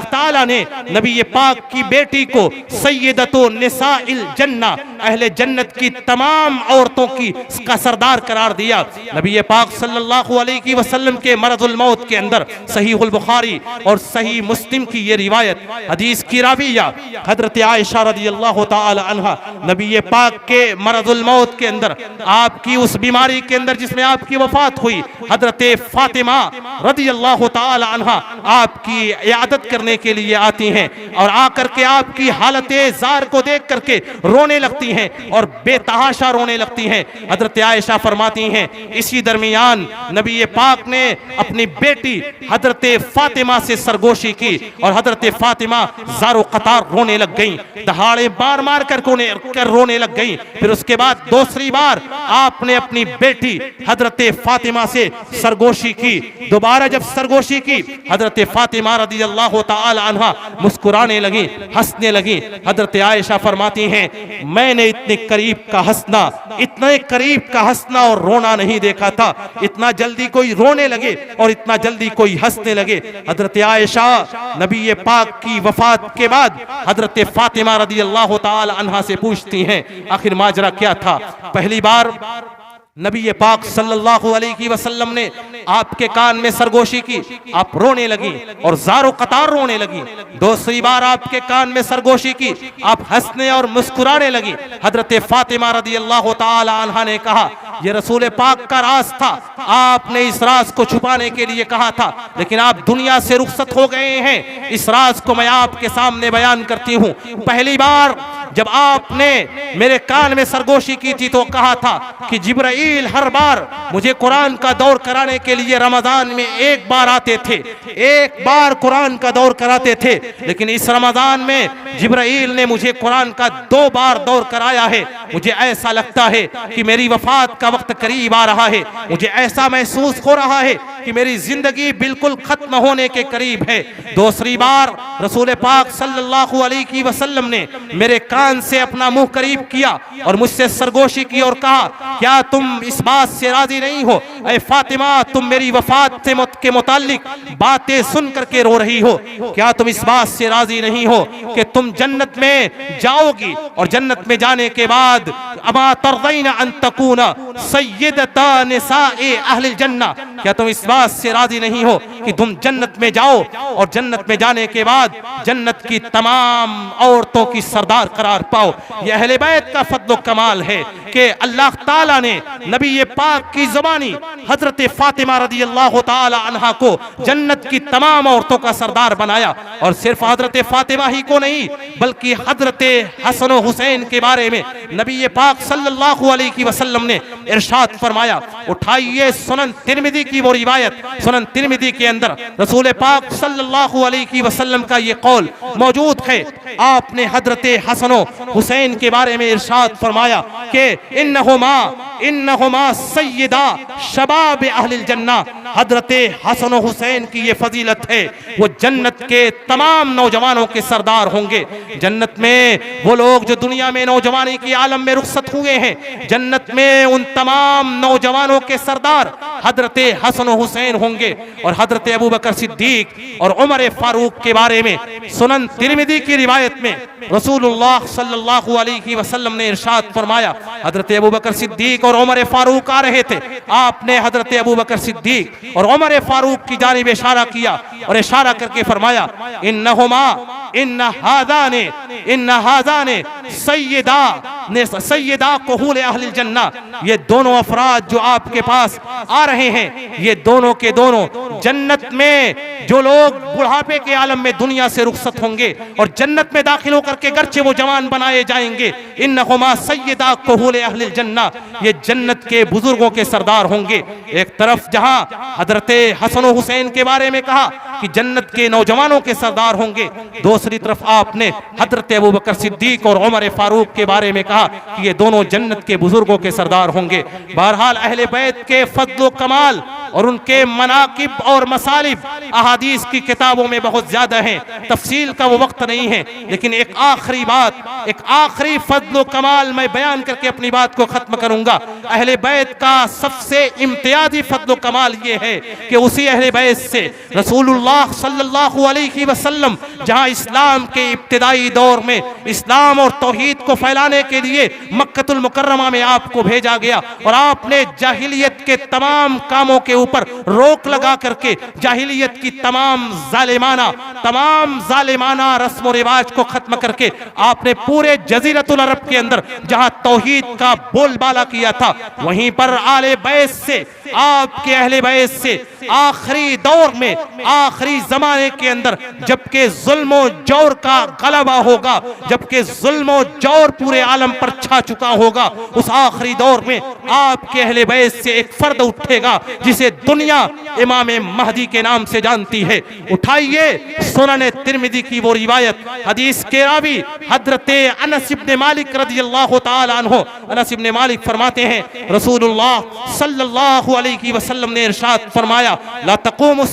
ताला ने नबी ये पाक की बेटी को सय्यदतु निसाइल जन्ना, अहले जन्नत की तमाम औरतों का सरदार करार दिया। नबी ये पाक सल्लल्लाहु अलैहि वसल्लम के मरज़ुल मौत के अंदर सहीहुल बुखारी और सही मुस्लिम की ये रिवायत, हदीस की राविया हजरत आयशा रज़ियल्लाहु ताला अन्हा, नबी ये पाक के मरज़ुल मौत के अंदर, आपकी उस बीमारी के अंदर जिसमें आपकी वफात हुई, हजरत फातिमा रज़ियल्लाहु ताला अन्हा आपकी इयादत करने के लिए आती हैं और आकर के आपकी हालत ज़ार को देख करके रोने लगती हैं और बेतहाशा रोने लगती हैं। हजरत आयशा फरमाती हैं, इसी दरमियान नबी ये पाक ने अपनी बेटी हजरत फातिमा से सरगोशी की और हजरत फातिमा ज़ारो कतार रोने लग गईं, दहाड़े मार मार कर रोने लग गईं। फिर उसके बाद दूसरी बार आपने अपनी बेटी हजरत फातिमा से सरगोशी की। दोबारा जब सरगोशी की, हजरत फातिमा रज़ियल्लाहु ताला अन्हा मुस्कुराने लगी, हंसने लगी। हजरत आयशा फरमाती हैं, मैंने इतने करीब का हंसना, इतने करीब का हंसना और रोना नहीं देखा था। इतना जल्दी कोई रोने लगे और इतना जल्दी कोई हंसने लगे। हजरत आयशा नबी ये पाक की वफात के बाद हजरत फातिमा रज़ियल्लाहु ताला अन्हा से पूछती हैं, आखिर माजरा क्या था। पहली बार नबी ये पाक सल्लल्लाहु अलैहि वसल्लम ने आपके कान में सरगोशी की, आप रोने लगी और ज़ारो कतार रोने लगी। दूसरी बार आपके कान में सरगोशी की, आप हंसने और मुस्कुराने लगी। हजरत फातिमा रदियल्लाहु ताला अन्हा ने कहा, ये रसूल पाक का राज था, आपने इस राज को छुपाने के लिए कहा था, लेकिन आप दुनिया से रुखसत हो गए हैं। इस राज को मैं आपके सामने बयान करती हूँ। पहली बार जब आपने मेरे कान में सरगोशी की थी तो कहा था कि जिब्राइल हर बार मुझे कुरान का दौर कराने के लिए रमजान में एक बार आते थे, एक बार कुरान का दौर कराते थे, लेकिन इस रमजान में जिब्राइल ने मुझे कुरान का 2 बार दौर कराया है। मुझे ऐसा लगता है कि मेरी वफात का वक्त करीब आ रहा है। मुझे ऐसा महसूस हो रहा है कि मेरी जिंदगी बिल्कुल खत्म होने के करीब है। दूसरी बार रसूल पाक सल्लल्लाहु अलैहि वसल्लम ने मेरे कान से अपना मुंह करीब किया और मुझसे सरगोशी की और कहा, क्या तुम इस बात से राजी नहीं हो ऐ फातिमा, तुम मेरी वफात से के मुताल्लिक बातें सुन करके रो रही हो? क्या तुम इस बात से राजी नहीं हो कि तुम जन्नत में जाओगी और जन्नत में जाने के बाद अमा तरज़ैना अन तकूना सय्यदता निसाए अहलिल जन्ना, क्या तुम इस बात से राजी नहीं हो कि तुम जन्नत में जाओ और जन्नत में जाने के बाद जन्नत की तमाम औरतों की सरदार करार पाओ? यह अहले बैत का फद्ल कमाल है कि अल्लाह ताला ने नबी पाक की ज़बानी हजरत फातिमा रदियल्लाहु ताला अन्हा को जन्नत की तमाम औरतों का सरदार बनाया। और सिर्फ हजरत फातिमा ही को नहीं, बल्कि हजरत हसन और हुसैन के बारे में नबी पाक सल्लल्लाहु अलैहि वसल्लम ने इरशाद फरमाया। उठाइए सुनन तिरमिज़ी की वो रिवायत, सुनन तिरमिज़ी के अंदर रसूल पाक सल्लल्लाहु अलैहि वसल्लम का ये कौल मौजूद है। आपने हजरत हसन और हुसैन के बारे में इरशाद फरमाया कि इन्नहुमा सय्यदा शबाब अहलिल जन्ना। हजरत हसन और हुसैन की ये फजीलत है, वो जन्नत के तमाम नौजवानों के सरदार होंगे। जन्नत में वो लोग जो दुनिया में नौजवानी की आलम में रुखसत हुए हैं, जन्नत में उन तमाम नौजवानों के सरदार हजरत हसन और हुसैन होंगे। और हजरत अबू बकर सिद्दीक और उमर फारूक के बारे में सुनन तिरमिज़ी की रिवायत में रसूलुल्लाह सल्लल्लाहु अलैहि वसल्लम ने इरशाद फरमाया, हजरत अबू बकर सिद्दीक और उमर फारूक आ रहे थे, आपने हजरत अबू बकर सिद्दीक और उमर फारूक की जानिब इशारा किया और इशारा करके फरमाया, इन्ना हाज़ाने सय्यदा कुहूल अहलिल जन्ना। ये दोनों अफराद जो आपके पास आ रहे हैं, ये दोनों के दोनों जन्नत में जो लोग बुढ़ापे के आलम में दुनिया से रुखसत होंगे और जन्नत में दाखिल होकर के गर्चे वो जवान बनाए जाएंगे, इन्नहुमा सय्यदा कुहूल अहलिल जन्ना, ये जन्नत के बुजुर्गों के सरदार होंगे। एक तरफ जहां हजरत हसन और हुसैन के बारे में कहा कि जन्नत के नौजवानों के सरदार होंगे, दूसरी तरफ आपने हजरत अबू बकर सिद्दीक और उमर फारूक के बारे में कहा कि ये दोनों जन्नत के बुजुर्गों के सरदार होंगे। बहरहाल अहले बैत के फद्ल कमाल और उनके मनाकिब और मसालिब अहादीस की किताबों में बहुत ज्यादा हैं, तफसील का वो वक्त नहीं है, लेकिन एक आखिरी बात, एक आखिरी फद्ल कमाल मैं बयान करके अपनी बात को खत्म करूंगा। अहले बैत का सबसे इम्तियाजी फद्ल कमाल ये है कि उसी अहले बैत से रसूलुल्लाह सल्लल्लाहु अलैहि वसल्लम जहां इस्लाम के इब्तिदाई दौर में इस्लाम और तौहीद को फैलाने के लिए मक्कतुल मुकर्रमा में आपको भेजा गया और आपने जाहिलियत के तमाम कामों के ऊपर रोक लगा करके जाहिलियत की तमाम जालिमाना रस्म और रिवाज को खत्म करके आपने पूरे जजीरतुल अरब के अंदर जहां तौहीद का बोलबाला किया था, वहीं पर आले बैत से, आपके अहले बैत से आखिरी दौर में, आखिरी जमाने के अंदर जबकि जुल्म और जौर का गलबा होगा, जबकि जुल्म और जौर पूरे आलम पर छा चुका होगा, उस आखिरी दौर में आपके अहले बैत से एक फर्द उठेगा जिसे दुनिया इमाम महदी के नाम से जानती है। उठाइए सुनन तिरमिज़ी की वो रिवायत, हदीस के रावी हजरत अनस इब्न मालिक रदियल्लाहु ताला अन्हु, अनस इब्न मालिक फरमाते हैं रसूलुल्लाह सल्लल्लाहु अलैहि वसल्लम ने इरशाद फरमाया, ला तक़ूमुस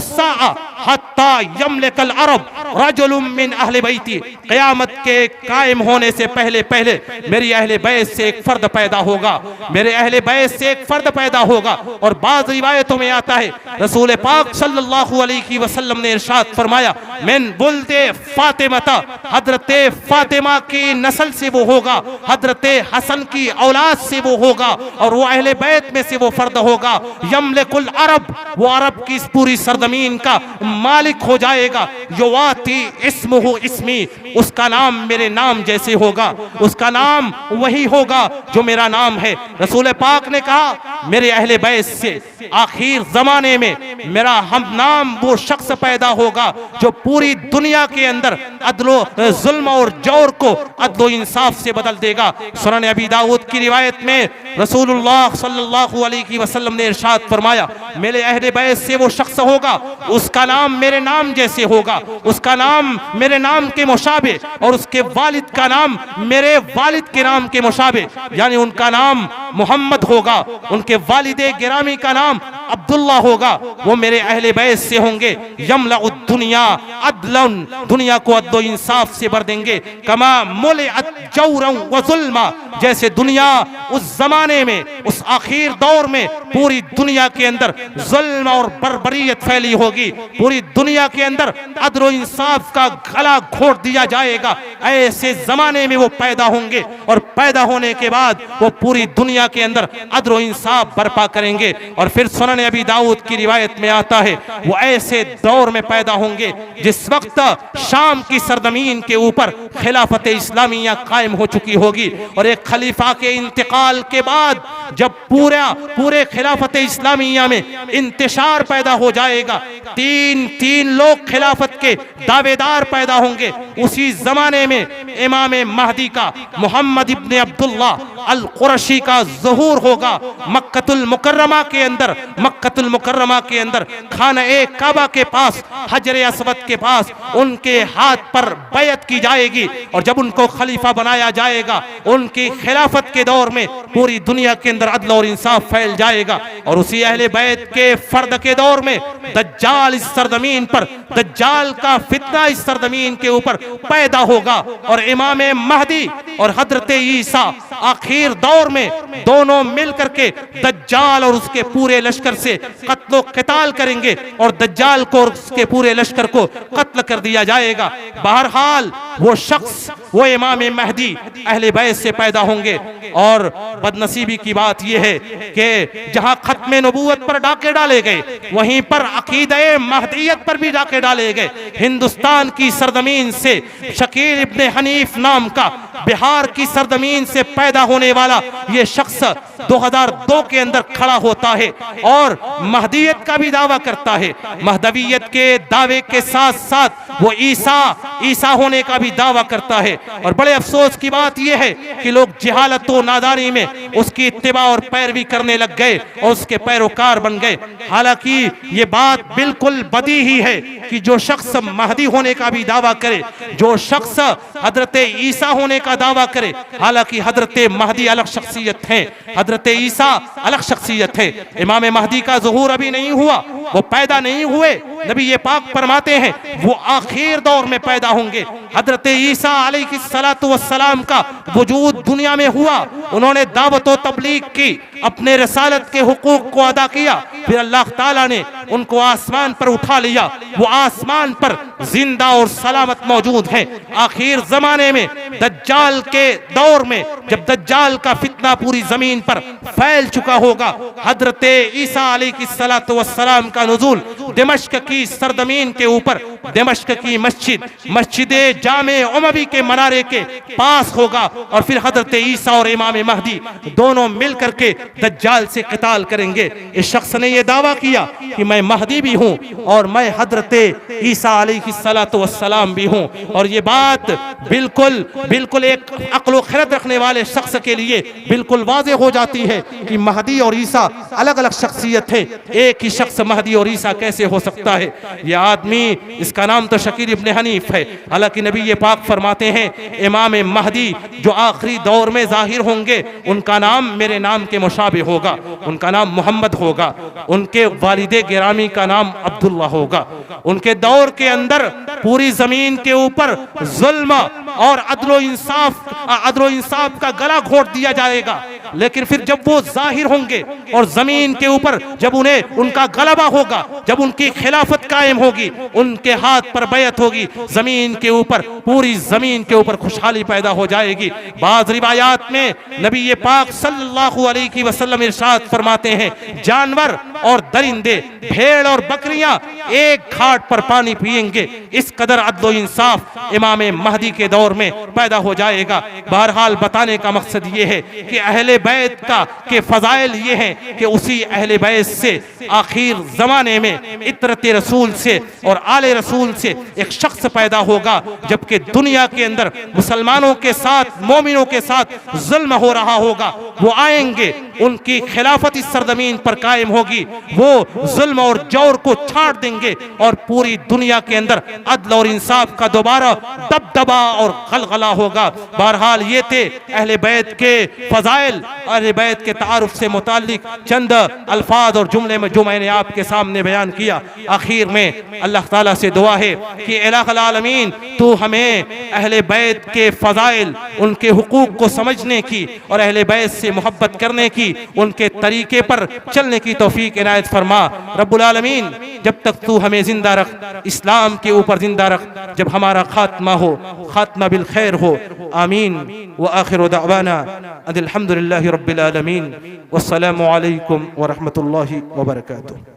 साआ हत्ता यमलिकल अरब रजुलुम मिन अहले बैती, क़यामत के कायम होने से पहले पहले मेरी अहले बैत से एक फर्द पैदा होगा, मेरे अहले बैत से एक फर्द पैदा होगा। और बाज़ रिवायतों में आता है रसूल पाक सल्लल्लाहु अलैहि वसल्लम ने इरशाद फरमाया, मिन बुल्दे फातिमा, हजरते फातिमा की नस्ल से वो होगा, हजरते हसन की औलाद से वो होगा, और वो अहले बैत में से वो फर्द होगा। यमलिकुल अरब, वो अरब की इस पूरी सरजमीन का मालिक हो जाएगा। युवाती इस्मुहु इस्मी, उसका नाम मेरे नाम जैसे होगा, उसका नाम वही होगा जो मेरा नाम है। रसूल पाक ने कहा मेरे अहले बैत से आखिर जमाने में मेरा हम नाम वो शख्स पैदा होगा जो पूरी दुनिया के अंदर अदलो जुल्म और जौर को अदलो इंसाफ से बदल देगा। सुनन अबी दाऊद की रिवायत में रसूलुल्लाह सल्लल्लाहु अलैहि वसल्लम ने इरशाद फरमाया, मेरे अहले बैत से वो शख्स होगा, उसका नाम मेरे नाम जैसे होगा, उसका नाम मेरे नाम के मुशाबे, और उसके वालिद का नाम मेरे वालिद के नाम के मुशाबे, यानी उनका नाम मोहम्मद होगा, उनके वालिदे गिरामी का नाम अब्दुल्ला होगा। वो मेरे अहले बैत से होंगे। यमलउ दुनिया अदलन, दुनिया को अदलो इंसाफ से भर देंगे। कमा मुलिअत जौरन व जुल्मा, जैसे दुनिया उस जमाने में, उस आखिर दौर में पूरी दुनिया के अंदर जुल्म और बर्बरियत फैली होगी, पूरी दुनिया के अंदर अदलो इंसाफ का गला घोट दिया जाएगा। ऐसे जमाने में वो पैदा होंगे, और पैदा होने के बाद वो पूरी दुनिया के अंदर अदलो इंसाफ बर्पा करेंगे। और फिर सुनन अबी दाऊद की रिवायत में आता है वो ऐसे दौर में पैदा होंगे जिस वक्त शाम की सरजमीन के ऊपर खिलाफत इस्लामिया कायम हो चुकी होगी, और एक खलीफा के इंतकाल के बाद जब पूरे खिलाफत इस्लामिया में इंतशार पैदा हो जाएगा, तीन लोग खिलाफत के दावेदार पैदा होंगे। उसी जमाने में इमाम महदी का, मोहम्मद इब्ने अब्दुल्ला अल कुरशी का ज़ुहूर होगा। मक्कतुल मुकर्रमा के अंदर, मक्कतुल मुकर्रमा के अंदर खाना-ए काबा के पास, हजर अस्वद के पास उनके हाथ पर बैत की जाएगी, और जब उनको खलीफा बनाया जाएगा, उनकी खिलाफत के दौर में पूरी दुनिया के अंदर अदल और इंसाफ फैल जाएगा। और उसी अहले बैत के फर्द के दौर में दज्जाल इस सरजमीन पर, दज्जाल का फितना इस सरजमीन के ऊपर पैदा होगा, और इमाम महदी और हजरत ईसा आखिर दौर में दोनों मिलकर के दज्जाल और उसके पूरे लश्कर से कत्लो क़िताल करेंगे, और दज्जाल को और उसके पूरे लश्कर को कत्ल कर दिया जाएगा। बहरहाल वो शख्स, वो इमाम महदी अहले बैत से पैदा होंगे। और बदनसीबी की बात यह है कि जहां खत्मे नबूवत पर डाके डाले गए, वहीं पर अकीदे महदियत पर भी डाके डाले गए। हिंदुस्तान की सरजमीन से शकील इब्ने हनीफ नाम का, बिहार की सरजमीन से पैदा होने वाला ये शख्स 2002 के अंदर खड़ा होता है और महदियत का भी दावा करता है। महदवियत के दावे के साथ साथ वो ईसा होने का भी दावा करता है। और बड़े अफसोस की बात यह है कि लोग जहालत और नादानी में उसकी इत्तिबा और पैरवी करने लग गए और उसके पैरोकार बन गए। हालांकि ये बात बिल्कुल बदी ही है कि जो शख्स महदी होने का भी दावा करे, जो शख्स हजरत ईसा होने का दावा करे, हालांकि हजरत महदी अलग शख्सियत है, हजरत ईसा अलग शख्सियत है। इमाम महदी का ज़ुहूर अभी नहीं हुआ, वो पैदा नहीं हुए। नबी ये पाक फरमाते हैं वो आखिर दौर में पैदा होंगे। हजरत ईसा अलैहिस्सलातु वस्सलाम का वजूद दुनिया में हुआ, उन्होंने दावत व तबलीग की, अपने रसालत के हुकूक को अदा किया, फिर अल्लाह ताला ने उनको आसमान पर उठा लिया। वो आसमान पर जिंदा और सलामत मौजूद है। आखिर जमाने में दज्जाल के दौर में जब दज्जाल का फितना पूरी जमीन पर फैल चुका होगा, हजरत ईसा अलैहिस्सलातु वस्सलाम का नुज़ूल दिमश्क की सरजमीन के ऊपर, दिमश्क की मस्जिद जामे उमवी के मनारे के पास होगा, और फिर हजरत ईसा और इमाम महदी दोनों मिलकर के दज्जाल से क़िताल करेंगे। इस शख्स ने यह दावा किया कि मैं महदी भी हूँ और मैं हजरत ईसा अलैहिस्सलातु वस्सलाम भी हूँ। और ये बात बिल्कुल एक अक्ल खिरत रखने वाले शख्स के लिए बिल्कुल वाज़ेह हो जाती है कि महदी और ईसा अलग अलग शख्सियत है। एक ही शख्स महदी और ईसा कैसे हो सकता है। ये आदमी, इसका नाम तो शकील इब्न हनीफ है। हालांकि नबी ये पाक फरमाते हैं इमाम महदी जो आखिरी दौर में जाहिर होंगे उनका नाम मेरे नाम के मुशाबे होगा, उनका नाम मोहम्मद होगा, उनके वालिदे गिरामी का नाम अब्दुल्ला होगा। उनके दौर के अंदर पूरी जमीन के ऊपर जुल्म और अदलो इंसाफ का गला घोट दिया जाएगा। लेकिन फिर जब वो जाहिर होंगे और जमीन के ऊपर जब उन्हें उनका गलबा होगा, जब उनकी खिलाफत कायम होगी, उनके हाथ पर बैत होगी, जमीन के ऊपर, पूरी जमीन के ऊपर खुशहाली पैदा हो जाएगी। बाज़ रिवायात में नबी ये पाक सल्लल्लाहु अलैहि वसल्लम इरशाद फरमाते हैं जानवर और दरिंदे, भेड़ और बकरियां एक घाट पर पानी पिएंगे। इस कदर अदलो इंसाफ इमाम महदी के दौर में पैदा हो जाएगा। बहरहाल बताने का मकसद ये है कि अहले बैत का के फजाइल ये हैं कि उसी अहले बैत से आखिर जमाने में इतरत रसूल से और आले रसूल से एक शख्स पैदा होगा। जबकि दुनिया के अंदर मुसलमानों के साथ, मोमिनों के साथ जुल्म हो रहा होगा, वो आएंगे, उनकी खिलाफत इस सरजमीन पर कायम होगी, वो जुल्म और जौर को छाट देंगे और पूरी दुनिया के अंदर अदल और इंसाफ का दोबारा दबदबा और गलगला होगा। बहरहाल ये थे अहले बैत के फजाइल, अहले बैत के तारुफ से मुताल्लिक चंद अल्फाज और जुमले में जो मैंने आपके सामने बयान किया। आखिर में अल्लाह ताला से दुआ है कि इलाहुल आलमीन तू हमें अहले बैत के फजाइल, उनके हुकूक को समझने की और अहले बैत से मोहब्बत करने की, उनके तरीके पर चलने की तौफीक इनायत फरमा। रब्बुल आलमीन जब तक तू हमें जिंदा रख, इस्लाम के ऊपर जिंदा रख, जब हमारा खात्मा हो, खात्मा बिल खैर हो। आमीन व आखिर दावाना अल्हम्दुलिल्लाहि रब्बिल आलमीन वस्सलामु अलैकुम व रहमतुल्लाहि व बरकातुहू।